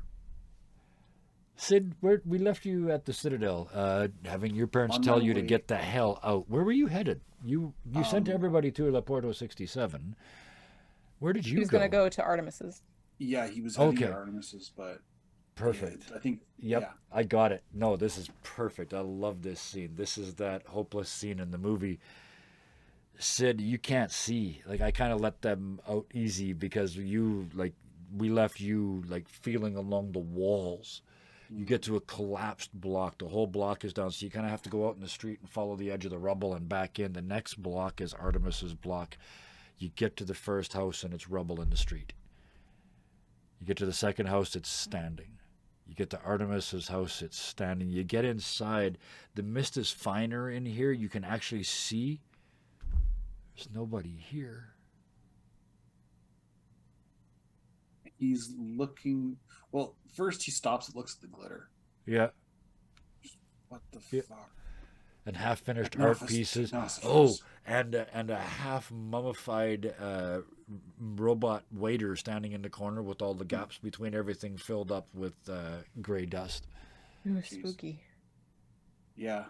Sid, we left you at the Citadel, having your parents On tell my you to way. get the hell out. Where were you headed? You sent everybody to Laporto 67. Where did He you was go? gonna go to Artemis's. Yeah, he was heading Okay. to Artemis's, but Perfect. yeah, I think. Yep, Yeah. I got it. No, this is perfect. I love this scene. This is that hopeless scene in the movie. Sid, you can't see. Like, I kind of let them out easy because we left you, feeling along the walls. You get to a collapsed block. The whole block is down, so you kind of have to go out in the street and follow the edge of the rubble and back in. The next block is Artemis's block. You get to the first house, and it's rubble in the street. You get to the second house, it's standing. You get to Artemis's house, it's standing. You get inside. The mist is finer in here. You can actually see. There's nobody here. He's looking. Well, first he stops and looks at the glitter. Yeah. What the Yeah. fuck? And half-finished Technophis- art pieces. Technophis. Oh, and a half-mummified robot waiter standing in the corner with all the gaps between everything filled up with gray dust. Ooh, Jeez. spooky. Yeah.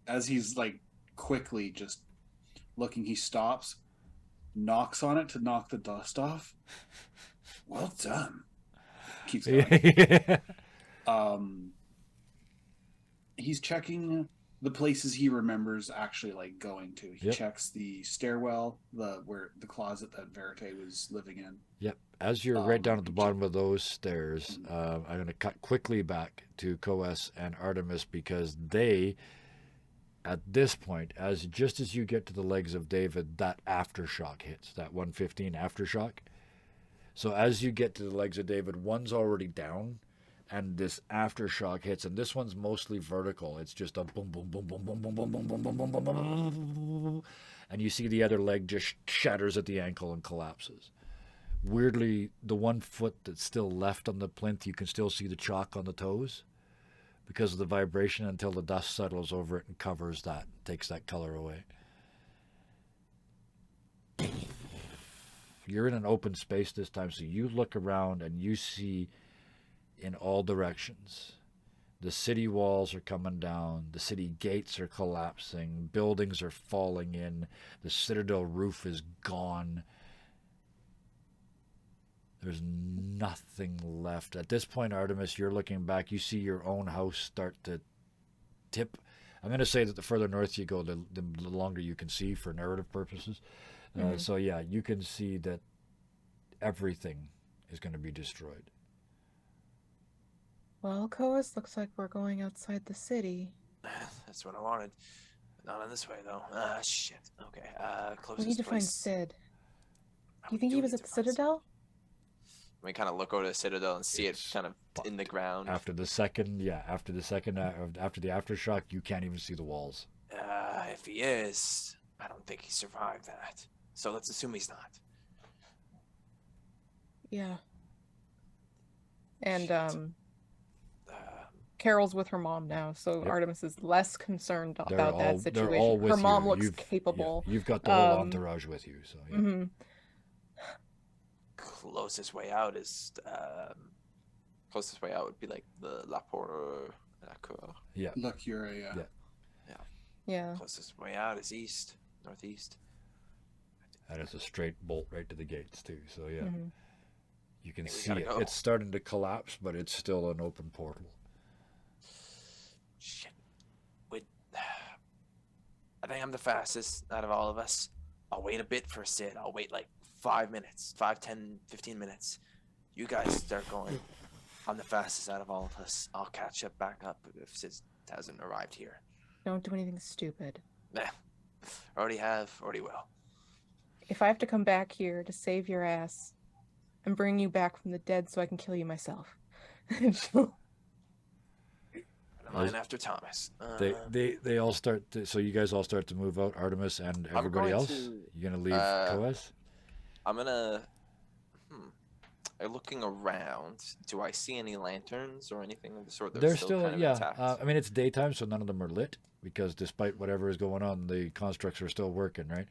As he's like quickly just looking, he stops, knocks on it to knock the dust off. Well done. Keeps going. He's checking the places he remembers actually like going to. He Yep. checks the stairwell, the closet that Verite was living in. Yep. As you're right down at the bottom of those stairs, I'm going to cut quickly back to Coes and Artemis because they, at this point, just as you get to the legs of David, that aftershock hits, that 115 aftershock. So as you get to the legs of David, one's already down, and this aftershock hits, and this one's mostly vertical. It's just a boom, boom, boom, boom, boom, boom, boom, boom, boom, boom, boom, boom, boom, boom, and you see the other leg just shatters at the ankle and collapses. Weirdly, the one foot that's still left on the plinth, you can still see the chalk on the toes because of the vibration until the dust settles over it and covers that, takes that color away. You're in an open space this time, so you look around and you see in all directions. The city walls are coming down, the city gates are collapsing, buildings are falling in, the citadel roof is gone. There's nothing left. At this point, Artemis, you're looking back, you see your own house start to tip. I'm going to say that the further north you go, the longer you can see for narrative purposes. So yeah, you can see that everything is going to be destroyed. Well, Coas, looks like we're going outside the city. That's what I wanted. Not in this way, though. Shit. Okay, closest We need to find place. Sid. Do We you think do he was need at the to find Sid. Citadel? We kind of look over the Citadel and see It's it kind of in the ground. After the aftershock, you can't even see the walls. If he is, I don't think he survived that. So let's assume he's not. Yeah. And Shit. Carol's with her mom now, so Yep. Artemis is less concerned They're about all- that they're situation. all with Her mom you. looks You've- capable. You've got the whole Um, entourage with you, so yeah. Mhm. Closest way out is closest way out would be like the La Porte La Cour. Look, you're a. Yeah. Yeah. Closest way out is east, northeast. And it's a straight bolt right to the gates too. So yeah, Mhm. you can Yeah, we see gotta it. go. It's starting to collapse, but it's still an open portal. Shit. I think I'm the fastest out of all of us. I'll wait a bit for Sid. I'll wait like 5 minutes, 5, 10, 15 minutes. You guys start going. I'm the fastest out of all of us. I'll catch up back up if Sid hasn't arrived here. Don't do anything stupid. Nah. Already have, already will. If I have to come back here to save your ass and bring you back from the dead so I can kill you myself. I'm line after Thomas. They all start to, so you guys all start to move out, Artemis and everybody going else. to, You gonna leave Coes? I'm gonna. Looking around, do I see any lanterns or anything of the sort? They're still kind of yeah. intact? I mean, it's daytime, so none of them are lit because despite whatever is going on, the constructs are still working, right?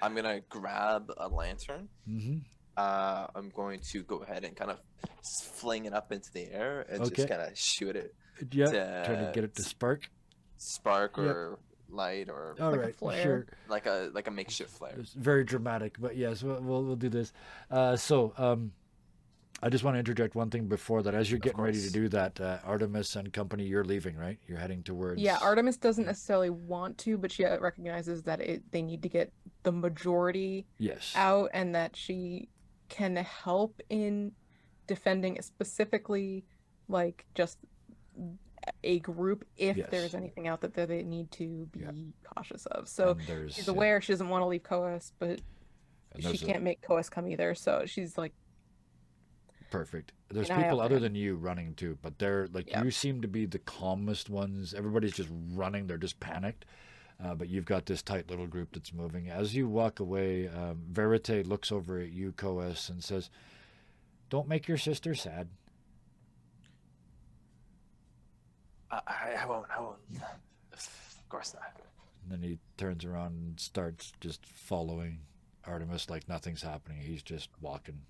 I'm gonna grab a lantern Mm-hmm. I'm going to go ahead and kind of fling it up into the air and Okay. just kind of shoot it Yeah, to trying to get it to spark. spark Yep. or light or All Like a right, flare. sure. like a makeshift flare. It's very dramatic, but yes, we'll do this. I just want to interject one thing before that. As you're getting ready to course. do that, Artemis and company, you're leaving, right? You're heading towards. Yeah, Artemis doesn't necessarily want to, but she recognizes that they need to get the majority Yes. out, and that she can help in defending specifically, like, just a group if Yes. there's anything out that they need to be Yeah. cautious of. So And there's, she's aware she doesn't want to leave Coas, but and she there's a- can't make Coas come either. So she's like, Perfect. There's an eye people out for other him. than you running too, but they're like Yeah. you seem to be the calmest ones. Everybody's just running; they're just panicked. But you've got this tight little group that's moving. As you walk away, Verite looks over at you, Coas, and says, "Don't make your sister sad." I won't. Of course not. And then he turns around and starts just following Artemis like nothing's happening. He's just walking.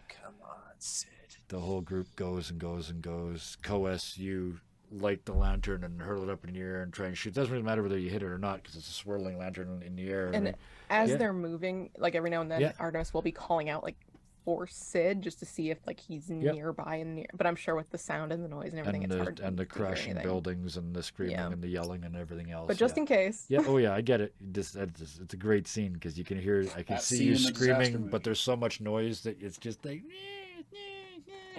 Come on, Sid. The whole group goes and goes and goes. Coas, you light the lantern and hurl it up in the air and try and shoot. It doesn't really matter whether you hit it or not because it's a swirling lantern in the air. and as Yeah. they're moving, like every now and then, Yeah. Artemis will be calling out like for Sid just to see if like he's Yep. nearby and near. But I'm sure with the sound and the noise and everything, it's hard to and the figure crashing anything. buildings and the screaming Yeah. and the yelling and everything else. But just yeah. in case. Yeah. Oh yeah, I get it. It's a great scene because you can hear. I can That see scene you in the disaster screaming, movie. but there's so much noise that it's just like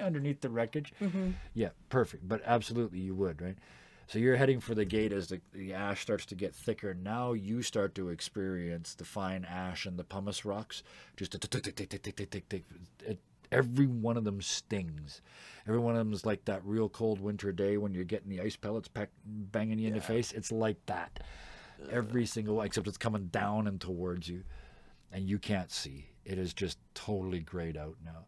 underneath the wreckage. Hmm. Yeah, perfect. But absolutely, you would, right? So you're heading for the gate as the ash starts to get thicker. Now you start to experience the fine ash and the pumice rocks. Just tick, tick, tick, tick, tick, tick, tick, tick, tick. Every one of them stings. Every one of them is like that real cold winter day when you're getting the ice pellets banging you in the face. It's like that. Every single one, except it's coming down and towards you. And you can't see. It is just totally grayed out now.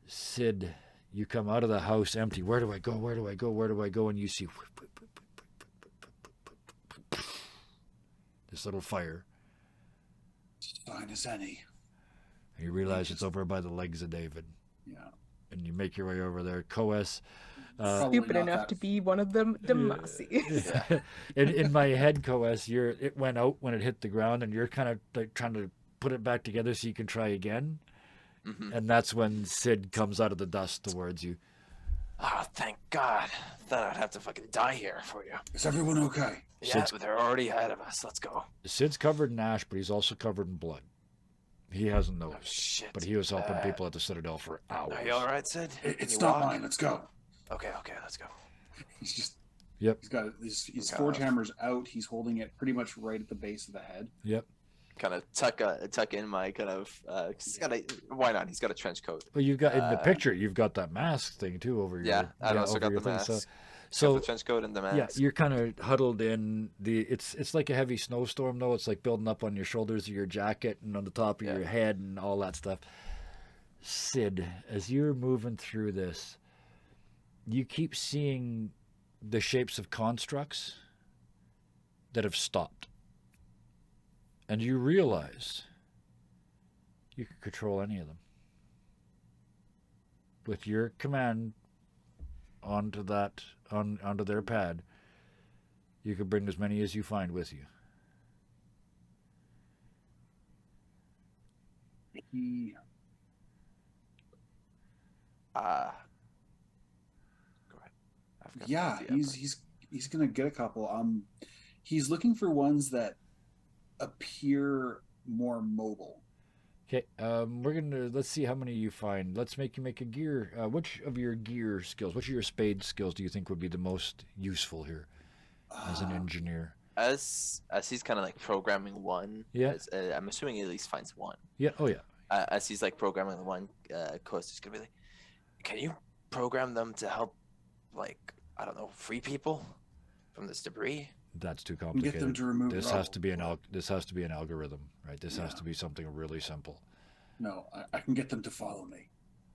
Sid, you come out of the house empty. Where do I go? Where do I go? Where do I go? And you see this little fire. Fine as any. And you realize it's over by the legs of David. Yeah. And you make your way over there. Coas. Probably Stupid not enough that- to be one of them, Demasi. in my head, Coas, it went out when it hit the ground, and you're kind of like trying to put it back together so you can try again. Mm-hmm. And that's when Sid comes out of the dust towards you. Oh, thank God. Thought I'd have to fucking die here for you. Is everyone okay? Yeah, Sid's- but they're already ahead of us. Let's go. Sid's covered in ash, but he's also covered in blood. He hasn't Oh, noticed. shit. But he was helping people at the Citadel for hours. Are you all right, Sid? It's You not walk? mine. Let's go. Okay, let's go. He's just. Yep. He's got his Okay. forge hammers out. He's holding it pretty much right at the base of the head. Yep. Kind of tuck in my kind of. 'Cause he's got a. Why not? He's got a trench coat. But you've got in the picture, you've got that mask thing too over your. Yeah, I also over got your the thing. mask. So Got the trench coat and the mask. yeah, you're kind of huddled in the. It's like a heavy snowstorm though. It's like building up on your shoulders of your jacket and on the top of your head and all that stuff. Sid, as you're moving through this, you keep seeing the shapes of constructs that have stopped, and you realize you can control any of them with your command onto their pad. You can bring as many as you find with you. He. Go ahead. I forgot Yeah, the he's gonna get a couple. He's looking for ones that appear more mobile. Okay, let's see how many you find. Let's make you make a gear. Which of your gear skills, which of your spade skills do you think would be the most useful here as an engineer? As he's kind of like programming one. Yeah. I'm assuming he at least finds one. Yeah. Oh yeah. As he's like programming the one, Coast is gonna be like, "Can you program them to help, like, I don't know, free people from this debris?" That's too And get complicated. them to remove. This rubble. has to be an algorithm, right? This has to be something really simple. No, I can get them to follow me.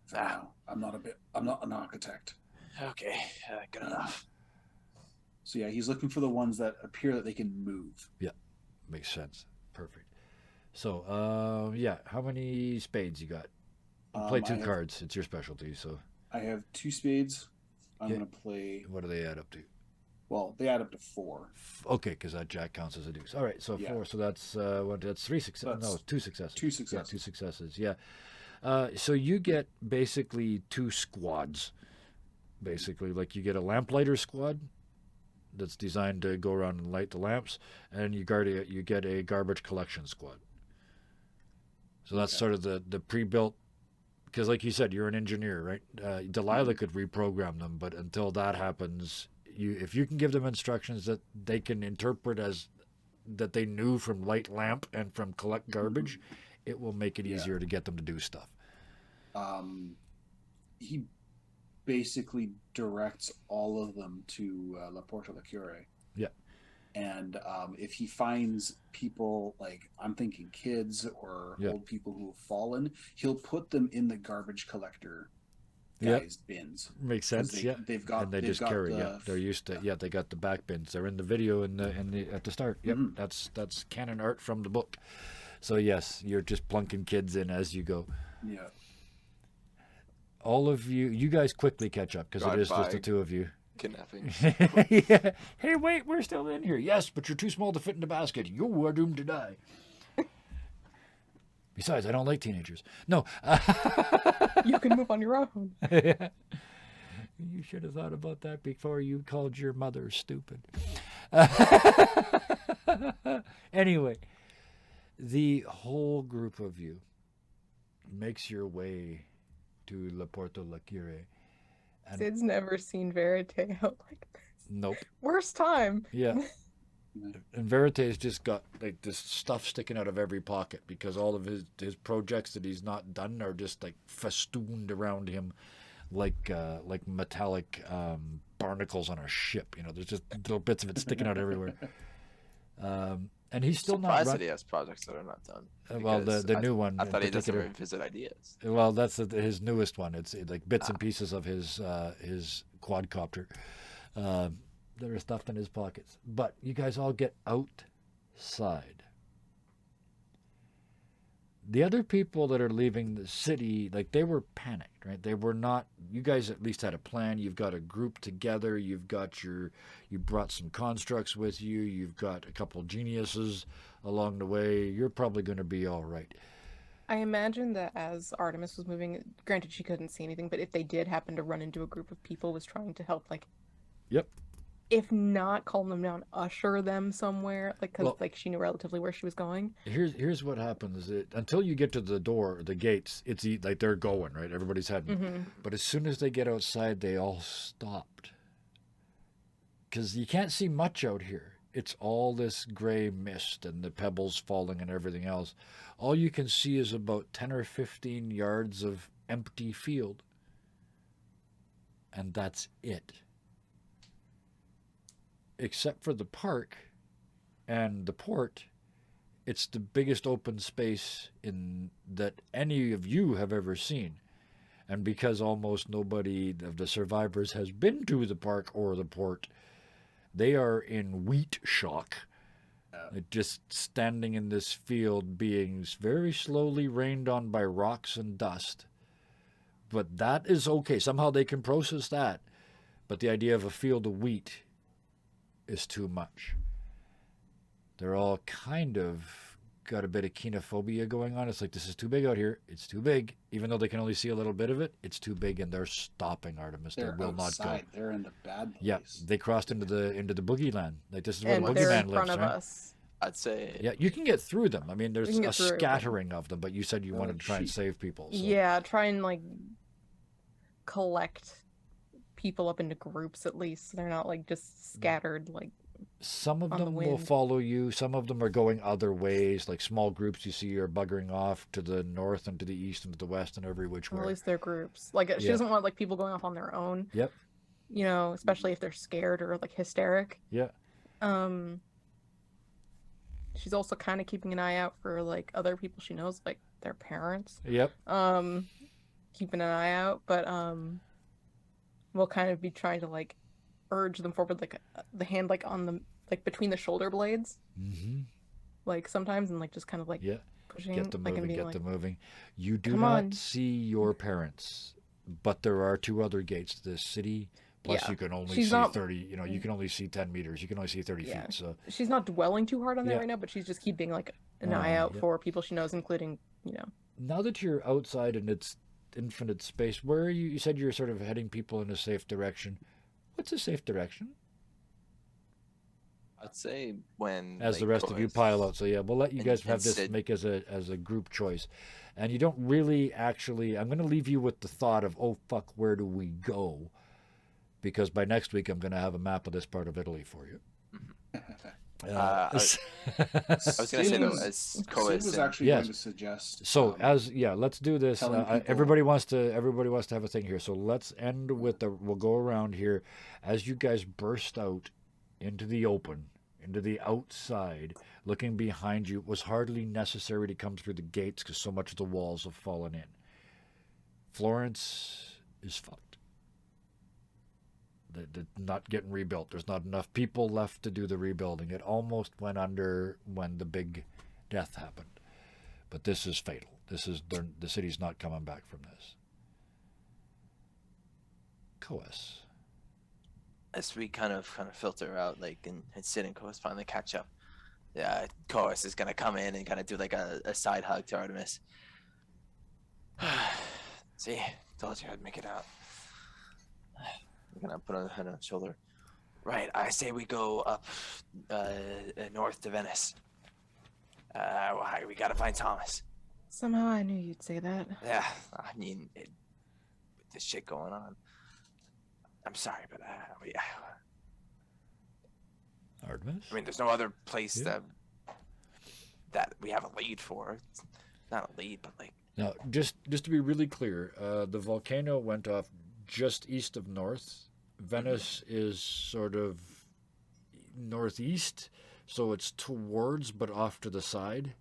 For now, I'm not an architect. Okay, good enough. So yeah, he's looking for the ones that appear that they can move. Yeah, makes sense. Perfect. So, yeah, how many spades you got? Play two I have cards. It's your specialty. So, I have 2 spades. I'm yeah. gonna play. What do they add up to? Well, they add up to 4. Okay, because that jack counts as a deuce. All right, so Yeah. 4. So that's what? That's 3 successes. No, That's it's 2 successes. 2 Yeah, successes. 2 successes. Yeah. So you get basically 2 squads. Basically, like you get a lamplighter squad that's designed to go around and light the lamps, and you get a garbage collection squad. So that's Okay. sort of the pre-built. Because, like you said, you're an engineer, right? Delilah could reprogram them, but until that happens, if you can give them instructions that they can interpret as that they knew from light lamp and from collect garbage, it will make it Yeah. easier to get them to do stuff. He basically directs all of them to La Porta La Cure. Yeah. And if he finds people, like I'm thinking kids or Yeah. old people who have fallen, he'll put them in the garbage collector Yeah. guys' bins. Makes 'Cause sense, yeah. They've got And they they've just got carry, the, yeah. They're used to, yeah. They got the back bins. They're in the video at the start. Yep, Mhm. that's canon art from the book. So yes, you're just plunking kids in as you go. Yeah. All of you guys quickly catch up because it Drive is just by. the two of you. Kidnapping. Yeah. Hey, wait, we're still in here. Yes, but you're too small to fit in the basket. You are doomed to die. Besides, I don't like teenagers. No. You can move on your own. You should have thought about that before you called your mother stupid. Anyway, the whole group of you makes your way to La Porta La Cure. And Sid's never seen Verite out like this. nope. Worst time. Yeah. And Verité's just got like this stuff sticking out of every pocket because all of his projects that he's not done are just like festooned around him like metallic barnacles on a ship. You know, there's just little bits of it sticking out everywhere. And he's still not Surprised run- that he has projects that are not done. well, because the new one. I in thought he doesn't particular- revisit ideas. Well, that's his newest one. It's like bits and pieces of his quadcopter that are stuffed in his pockets. But you guys all get outside. The other people that are leaving the city, like they were panicked, right? They were not. You guys at least had a plan. You've got a group together. You brought some constructs with you. You've got a couple geniuses along the way. You're probably going to be all right. I imagine that as Artemis was moving, granted she couldn't see anything, but if they did happen to run into a group of people was trying to help, like, Yep. if not calm them down, usher them somewhere, like, because Well- like she knew relatively where she was going. Here's what happens. Until you get to the door, the gates, like they're going, right? Everybody's heading. Mm-hmm. But as soon as they get outside, they all stopped. Because you can't see much out here. It's all this gray mist and the pebbles falling and everything else. All you can see is about 10 or 15 yards of empty field. And that's it. Except for the park and the port, it's the biggest open space that any of you have ever seen. And because almost nobody of the survivors has been to the park or the port, they are in wheat shock. Just standing in this field being very slowly rained on by rocks and dust. But that is okay. Somehow they can process that. But the idea of a field of wheat is too much. They're all kind of got a bit of kenophobia going on. It's like, this is too big out here. It's too big. Even though they can only see a little bit of it, it's too big, and they're stopping, Artemis. They They're will not go. outside. They're in the bad place. Yeah, they crossed into the boogie land. Like, this is where And the they're boogeyman in front lives, of right? us. I'd say Yeah, you can get through them. I mean, there's We can a get through it, but- scattering of them, but you said you wanted to try and sheep. save people. So. Yeah, try and like collect people up into groups at least. So they're not like just scattered like Some of on the them will wind. follow you. Some of them are going other ways. Like small groups you see are buggering off to the north and to the east and to the west and every which or at way. least they're groups. Like she Yeah. doesn't want like people going off on their own. Yep. You know, especially if they're scared or like hysteric. Yeah. She's also kind of keeping an eye out for like other people she knows, like their parents. Yep. Keeping an eye out, but we'll kind of be trying to like urge them forward, like the hand like on the like between the shoulder blades, Mm-hmm. like sometimes, and like just kind of like Yeah. pushing, get them like, and moving, being get like, them moving. You do "Come not on." see your parents, but there are 2 other gates to this city. Plus, Yeah. you can only She's see not 30. You know, you can only see 10 meters. You can only see 30 Yeah. feet. So She's not dwelling too hard on that Yeah. right now, but she's just keeping like an eye out yeah. for people she knows, including, Now that you're outside and it's infinite space, where are you? You said you're sort of heading people in a safe direction. What's a safe direction? I'd say when As the like, rest of you pile out. So yeah, we'll let you and- guys and have this Sid- make as a group choice, and you don't really actually. I'm going to leave you with the thought of, oh fuck, where do we go? Because by next week I'm going to have a map of this part of Italy for you. I was gonna say though, as Sid Coas was and actually Yes. going to suggest. So let's do this. telling people- Everybody wants to have a thing here. So let's end with we'll go around here as you guys burst out into the open, into the outside. Looking behind you, it was hardly necessary to come through the gates because so much of the walls have fallen in. Florence is fucked. They're not getting rebuilt. There's not enough people left to do the rebuilding. It almost went under when the big death happened. But this is fatal. The city's not coming back from this. Coas. as we kind of filter out, like, and Sid and Coas finally catch up. Yeah, Coas is gonna come in and kind of do like a side hug to Artemis. See, told you I'd make it out. I'm gonna put her head on his shoulder. Right, I say we go up north to Venice. We gotta find Thomas. somehow I knew you'd say that. Yeah, I mean, with this shit going on. I'm sorry, but Artemis? I mean, there's no other place Yeah. that we have a lead for. It's not a lead, but like, Now, just to be really clear, the volcano went off just east of North. Venice is sort of northeast, so it's towards but off to the side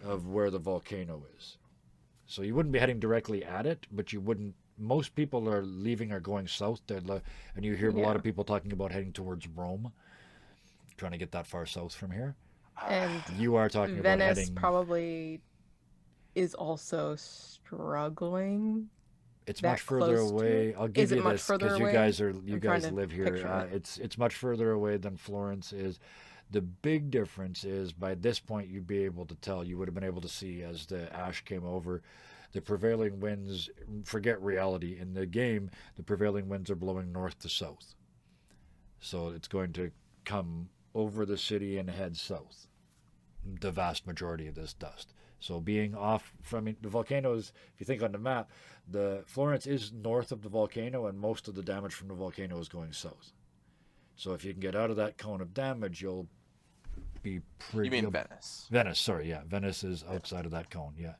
of where the volcano is. So you wouldn't be heading directly at it, but you wouldn't. Most people are leaving or going south, and you hear a lot of people talking about heading towards Rome, trying to get that far south from here. And You are talking about Venice heading. probably is also struggling. It's that much further close to away. it? I'll give Is it you much this further because you away? guys I'm trying live to here. picture it. It's much further away than Florence is. The big difference is by this point you'd be able to tell. You would have been able to see as the ash came over. The prevailing winds. Forget reality in the game. The prevailing winds are blowing north to south. So it's going to come over the city and head south. The vast majority of this dust. So being off from the volcanoes, if you think on the map, the Florence is north of the volcano, and most of the damage from the volcano is going south. So if you can get out of that cone of damage, you'll be pretty. you mean Venice? Venice, sorry, yeah, Venice is outside of that cone. Yeah,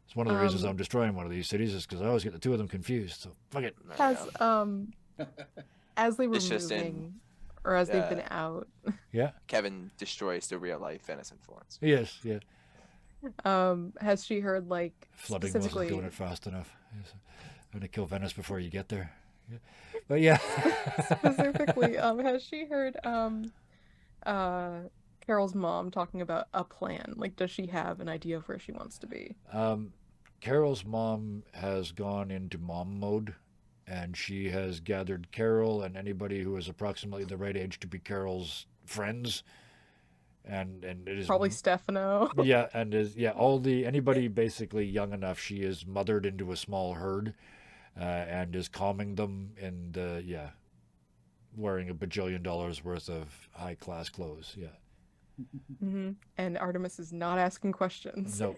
it's one of the reasons I'm destroying one of these cities is because I always get the two of them confused. So fuck it. As they were It's just in- moving, or as they've Yeah. been out, Yeah. Kevin destroys the real life Venice and Florence. Yes. Yeah. has she heard like Flooding specifically? wasn't doing it fast enough. Yes. I'm gonna kill Venice before you get there. Yeah. But yeah. Specifically, has she heard Carol's mom talking about a plan? Like, does she have an idea of where she wants to be? Carol's mom has gone into mom mode, and she has gathered Carol and anybody who is approximately the right age to be Carol's friends, and it is Probably Stefano. yeah, and is anybody basically young enough. She is mothered into a small herd, and is calming them and wearing $1 bajillion worth of high class clothes. Yeah. And Artemis is not asking questions. No,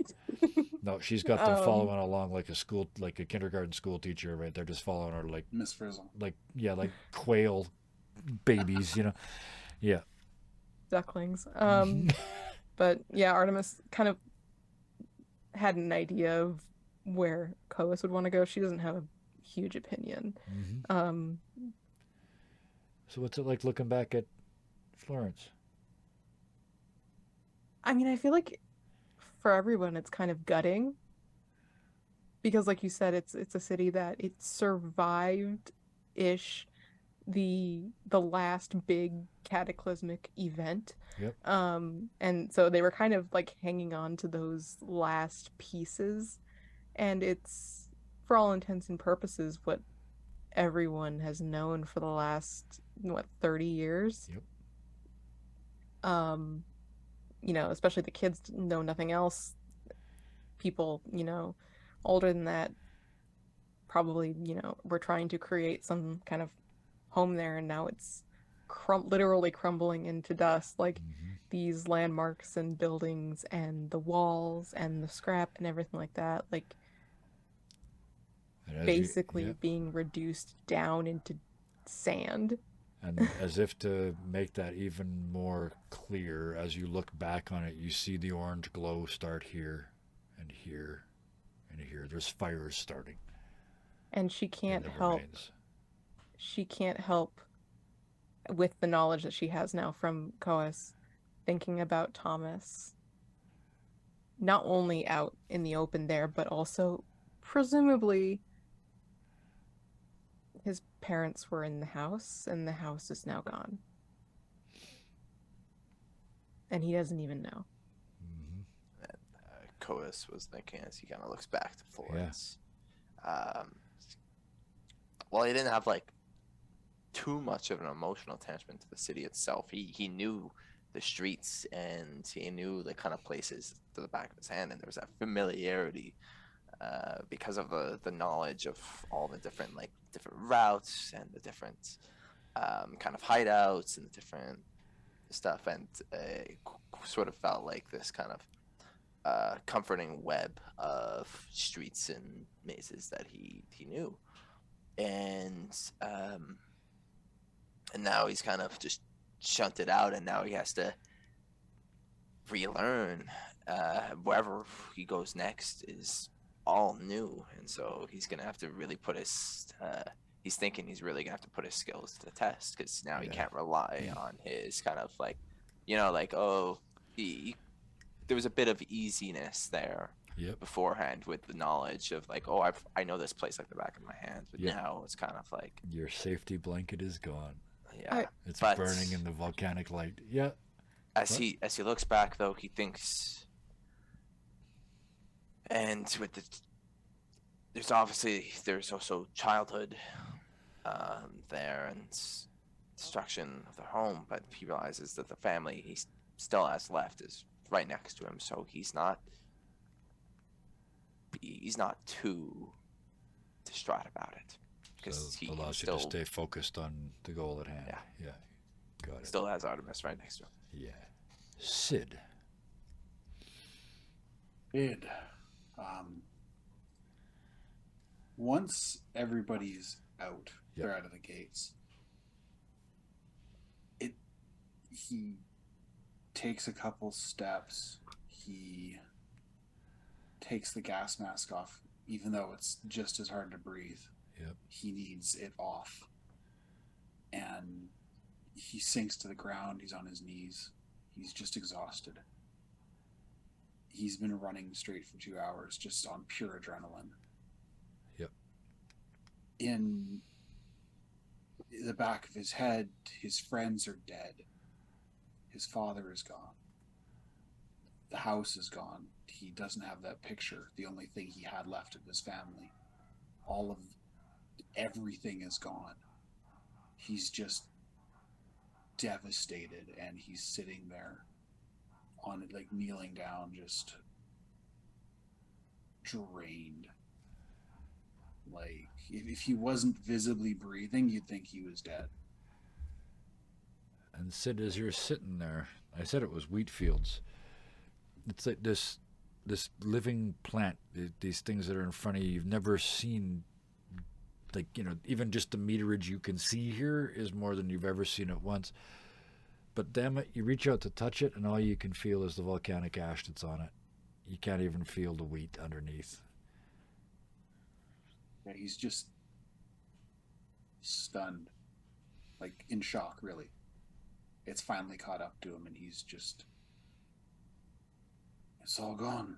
no, she's got them following along like a kindergarten school teacher, right? They're just following her like Miss Frizzle. like quail babies, Yeah. Ducklings. But yeah, Artemis kind of had an idea of where Coas would want to go. She doesn't have a huge opinion. So what's it like looking back at Florence? I mean, I feel like for everyone it's kind of gutting because like you said, it's a city that it survived ish the last big cataclysmic event. Yep. And so they were kind of like hanging on to those last pieces, and it's, for all intents and purposes, what everyone has known for the last 30 years. Yep. Especially the kids know nothing else. People, older than that probably, were trying to create some kind of home there, and now it's literally crumbling into dust. Like these landmarks and buildings and the walls and the scrap and everything like that, like basically being reduced down into sand. And as if to make that even more clear, as you look back on it, you see the orange glow start here and here and here. There's fires starting. And she can't help. She can't help, with the knowledge that she has now from Coas, thinking about Thomas. Not only out in the open there, but also presumably his parents were in the house, and the house is now gone. And he doesn't even know. And Coas was thinking as he kind of looks back to Florence. Yeah. Well, he didn't have like too much of an emotional attachment to the city itself. He knew the streets, and he knew the kind of places to the back of his hand, and there was that familiarity because of the knowledge of all the different routes and the different kind of hideouts and the different stuff, and sort of felt like this kind of comforting web of streets and mazes that he knew, and now he's kind of just shunted out, and now he has to relearn. Wherever he goes next is all new, and so he's gonna have to really put his he's thinking he's really gonna have to put his skills to the test, because now he can't rely on his kind of like, there was a bit of easiness there beforehand with the knowledge of like, I know this place like the back of my hand, but now it's kind of like your safety blanket is gone. It's but burning in the volcanic light. As he looks back, though, he thinks, and there's also childhood there and destruction of the home, but he realizes that the family he still has left is right next to him, so he's not too distraught about it, because he allows you to stay focused on the goal at hand. Got it. Still has Artemis right next to him. Sid. Once everybody's out, they're out of the gates. He takes a couple steps. He takes the gas mask off, even though it's just as hard to breathe. He needs it off. And he sinks to the ground. He's on his knees. He's just exhausted. He's been running straight for 2 hours just on pure adrenaline. In the back of his head, his friends are dead. His father is gone. The house is gone. He doesn't have that picture. The only thing he had left of his family. Everything is gone. He's just devastated, and he's sitting there on it, like kneeling down, just drained. Like, if he wasn't visibly breathing, you'd think he was dead. And Sid, as you're sitting there, I said it was wheat fields. It's like this living plant, these things that are in front of you, you've never seen. Like, even just the meterage you can see here is more than you've ever seen at once. But damn it, you reach out to touch it, and all you can feel is the volcanic ash that's on it. You can't even feel the wheat underneath. He's just stunned, like in shock, really. It's finally caught up to him, and he's just... It's all gone.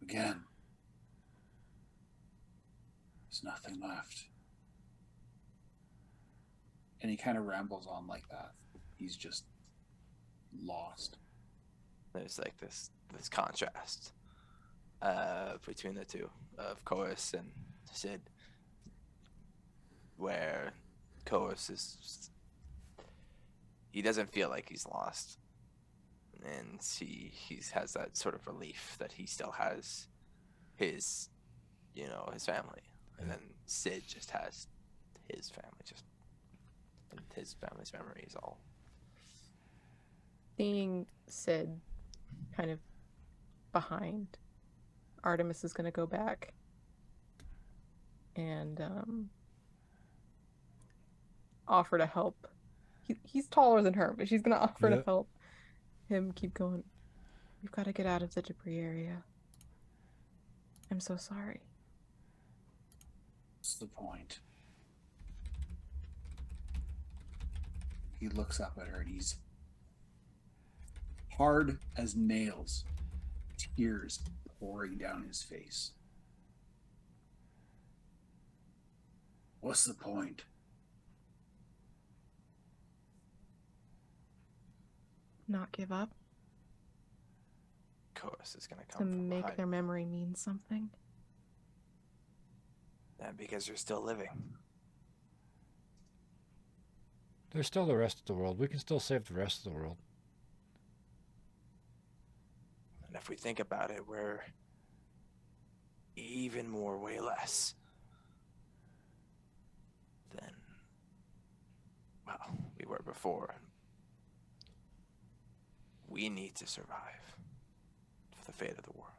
Again. There's nothing left. And he kind of rambles on like that. He's just lost. There's like this contrast between the two of Kois and Sid, where Kois he doesn't feel like he's lost, and he has that sort of relief that he still has his his family, and then Sid just has his family, and his family's memory is all. Seeing Sid kind of behind, Artemis is going to go back and offer to help. He's taller than her, but she's going to offer to help him keep going. We've got to get out of the debris area. I'm so sorry. What's the point? He looks up at her and he's hard as nails, tears pouring down his face. What's the point? Not give up? Kois is going to To come from make behind. their memory mean something? And because you're still living. There's still the rest of the world. We can still save the rest of the world. And if we think about it, we're even more, way less than, well, we were before. We need to survive for the fate of the world.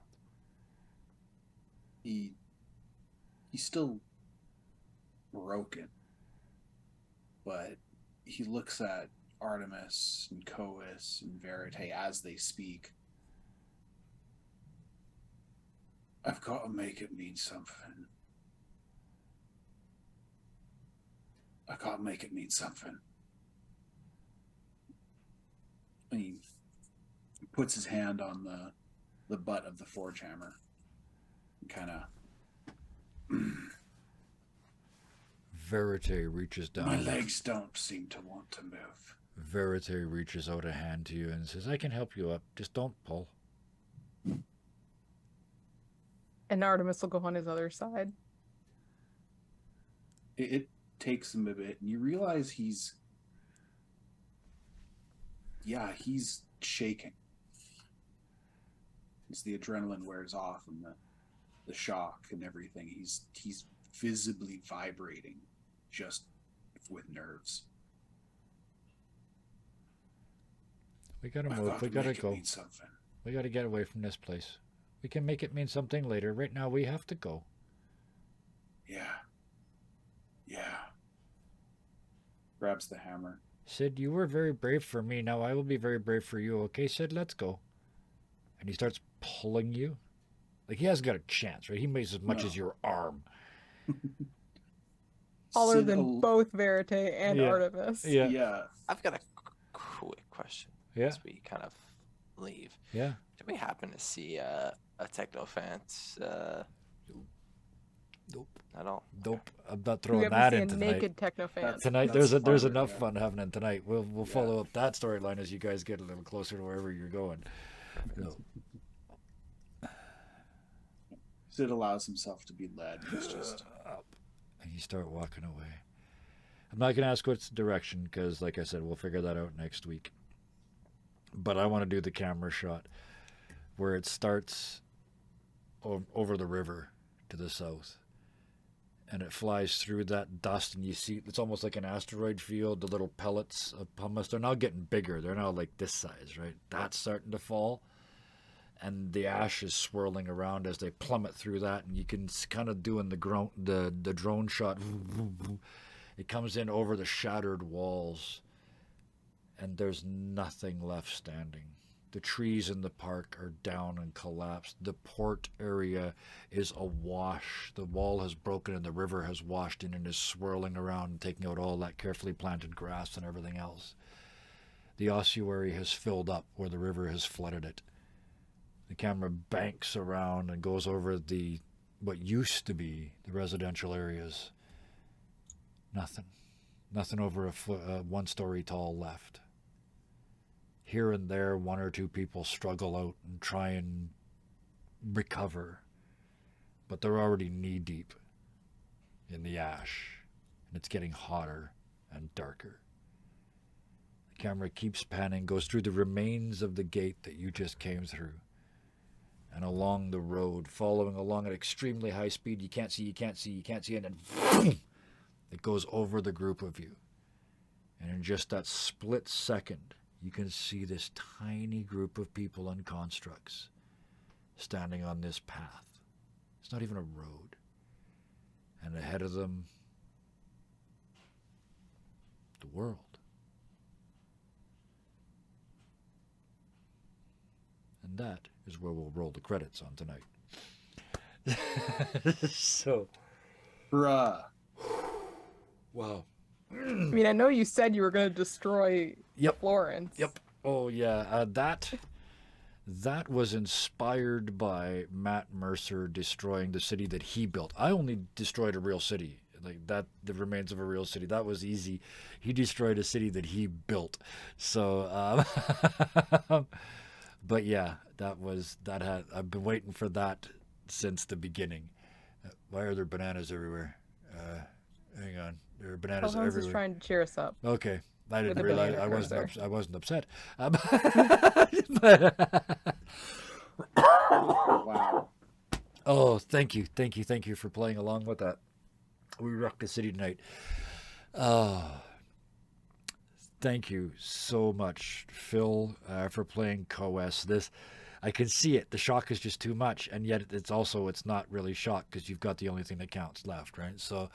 He's still broken, but he looks at Artemis and Kois and Verite as they speak. I've got to make it mean something. I can't make it mean something. And he puts his hand on the butt of the forge hammer and kind of... Verite reaches down. My legs don't seem to want to move. Verite reaches out a hand to you and says, I can help you up. Just don't pull. And Artemis will go on his other side. It takes him a bit, and you realize he's shaking. As the adrenaline wears off and the shock and everything, he's visibly vibrating just with nerves. We gotta move. We gotta go. We gotta get away from this place. We can make it mean something later. Right now, we have to go. Yeah. Grabs the hammer. Sid, you were very brave for me. Now I will be very brave for you. Okay, Sid, let's go. And he starts pulling you. Like, he hasn't got a chance, right? He weighs as much as your arm. Taller than both Verite and Artemis. Yeah. I've got a quick question. Yeah. As we kind of leave. Yeah. Did we happen to see a Technophant? Nope. At all? Nope. I'm not We throwing haven't that seen in a tonight. naked Technophant. Tonight, That's there's harder, enough yeah. fun happening tonight. We'll follow up that storyline as you guys get a little closer to wherever you're going. No. Sid allows himself to be led. He's just Up. And you start walking away. I'm not going to ask what's the direction because, like I said, we'll figure that out next week. But I want to do the camera shot where it starts over the river to the south. And it flies through that dust, and you see it's almost like an asteroid field. The little pellets of pumice, they're now getting bigger. They're now like this size, right? That's starting to fall. And the ash is swirling around as they plummet through that, and you can kind of doing the drone shot. It comes in over the shattered walls, and there's nothing left standing. The trees in the park are down and collapsed. The port area is awash. The wall has broken and the river has washed in and is swirling around, taking out all that carefully planted grass and everything else. The ossuary has filled up where the river has flooded it. The camera banks around and goes over what used to be the residential areas. Nothing. Nothing over a 1-story tall left. Here and there, 1 or 2 people struggle out and try and recover, but they're already knee deep in the ash, and it's getting hotter and darker. The camera keeps panning, goes through the remains of the gate that you just came through, and along the road, following along at extremely high speed. You can't see, and then boom, it goes over the group of you. And in just that split second, you can see this tiny group of people on constructs standing on this path. It's not even a road. And ahead of them, the world. And that is where we'll roll the credits on tonight. So, Bruh. wow. I mean, I know you said you were going to destroy Yep. Florence. Yep. Oh yeah. That was inspired by Matt Mercer destroying the city that he built. I only destroyed a real city, like that, the remains of a real city. That was easy. He destroyed a city that he built. So, but yeah, I've been waiting for that since the beginning. Why are there bananas everywhere? Hang on, there are bananas Hans everywhere. is trying to cheer us up. Okay. I didn't With a realize banana I wasn't upset. Wow. Oh, thank you for playing along with that. We rocked the city tonight. Thank you so much, Phil, for playing COS. This, I can see it. The shock is just too much, and yet it's not really shock because you've got the only thing that counts left, right? So.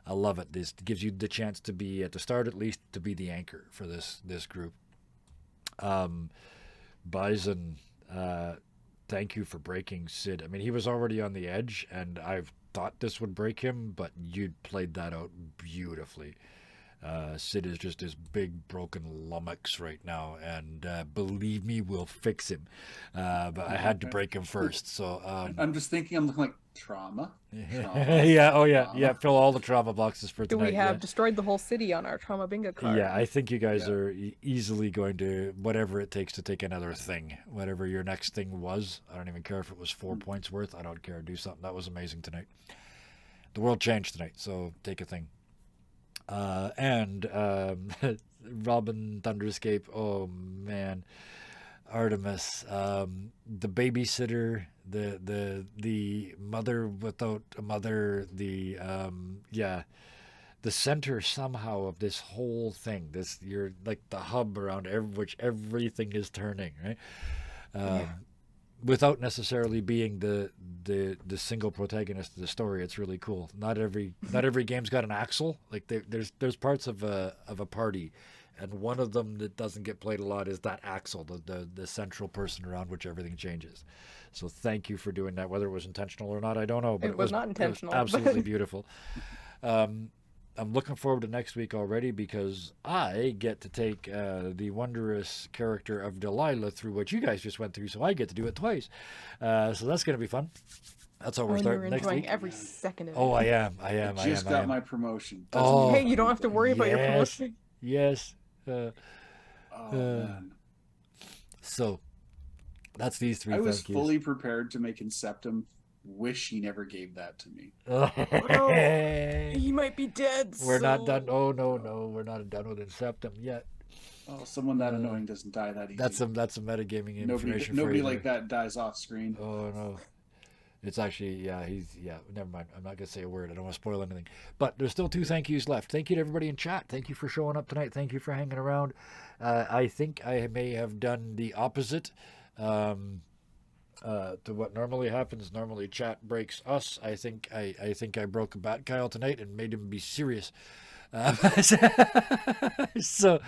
I love it. This gives you the chance to be, at the start at least, to be the anchor for this group. Bison, thank you for breaking Sid. I mean, he was already on the edge, and I thought this would break him, but you played that out beautifully. Sid is just this big broken lummox right now, and believe me, we'll fix him. But I had to break him first. So I'm just thinking, I'm looking like trauma. Yeah, oh yeah, Trauma. yeah. Fill all the trauma boxes for Do tonight. we have yeah. destroyed the whole city on our trauma bingo card? Yeah, I think you guys Yeah. are easily going to, whatever it takes to take another thing. Whatever your next thing was. I don't even care if it was 4 points worth. I don't care. Do something. That was amazing tonight. The world changed tonight, so take a thing. And Robin Thunderscape, oh man. Artemis, the babysitter, the mother without a mother, the center somehow of this whole thing. You're like the hub around which everything is turning, right? Without necessarily being the single protagonist of the story. It's really cool. Not every game's got an Axel. Like there's parts of a party. And one of them that doesn't get played a lot is that Axel, the central person around which everything changes. So thank you for doing that. Whether it was intentional or not, I don't know. But It was not intentional. It was absolutely beautiful. I'm looking forward to next week already because I get to take the wondrous character of Delilah through what you guys just went through. So I get to do it twice. So that's going to be fun. That's how we're starting next enjoying week. every second of it. Oh, I am. I just got my promotion. Oh. Hey, you don't have to worry about your Yes. promotion. Yes. Man. So that's these three. I was thank yous. fully prepared to make Inceptum. Wish he never gave that to me. He might be dead. We're not so- done. Oh no, we're not done with Inceptum yet. Oh, someone that annoying doesn't die that easy. That's some metagaming information. Nobody for you like there. that dies off screen. Oh no. It's actually, never mind. I'm not going to say a word. I don't want to spoil anything. But there's still 2 thank yous left. Thank you to everybody in chat. Thank you for showing up tonight. Thank you for hanging around. I think I may have done the opposite to what normally happens. Normally chat breaks us. I think I broke a Bat Kyle tonight and made him be serious. So,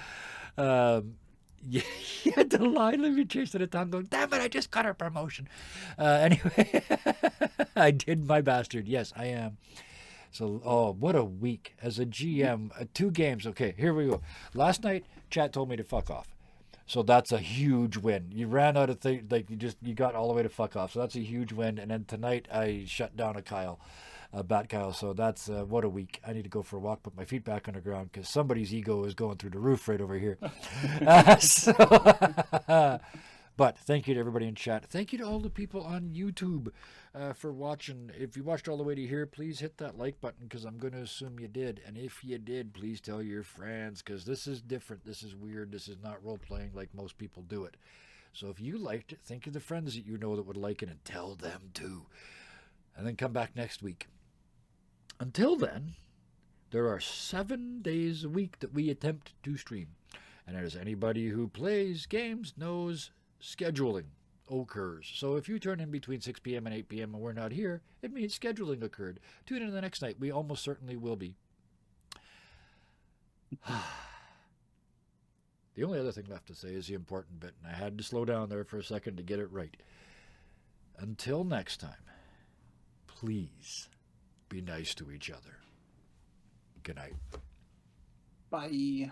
yeah, Delilah be chasing the tongue going, damn it, I just got her promotion. Anyway, I did my bastard. Yes, I am. So, oh, what a week. As a GM, 2 games. Okay, here we go. Last night, chat told me to fuck off. So that's a huge win. You ran out of things, like you got all the way to fuck off. So that's a huge win. And then tonight, I shut down a Kyle. Bat Kyle. So that's what a week. I need to go for a walk, put my feet back on the ground because somebody's ego is going through the roof right over here. But thank you to everybody in chat. Thank you to all the people on YouTube for watching. If you watched all the way to here, please hit that like button because I'm going to assume you did. And if you did, please tell your friends because this is different. This is weird. This is not role-playing like most people do it. So if you liked it, think of the friends that you know that would like it and tell them too. And then come back next week. Until then, there are 7 days a week that we attempt to stream. And as anybody who plays games knows, scheduling occurs. So if you turn in between 6 p.m. and 8 p.m. and we're not here, it means scheduling occurred. Tune in the next night. We almost certainly will be. The only other thing left to say is the important bit, and I had to slow down there for a second to get it right. Until next time, please be nice to each other. Good night. Bye.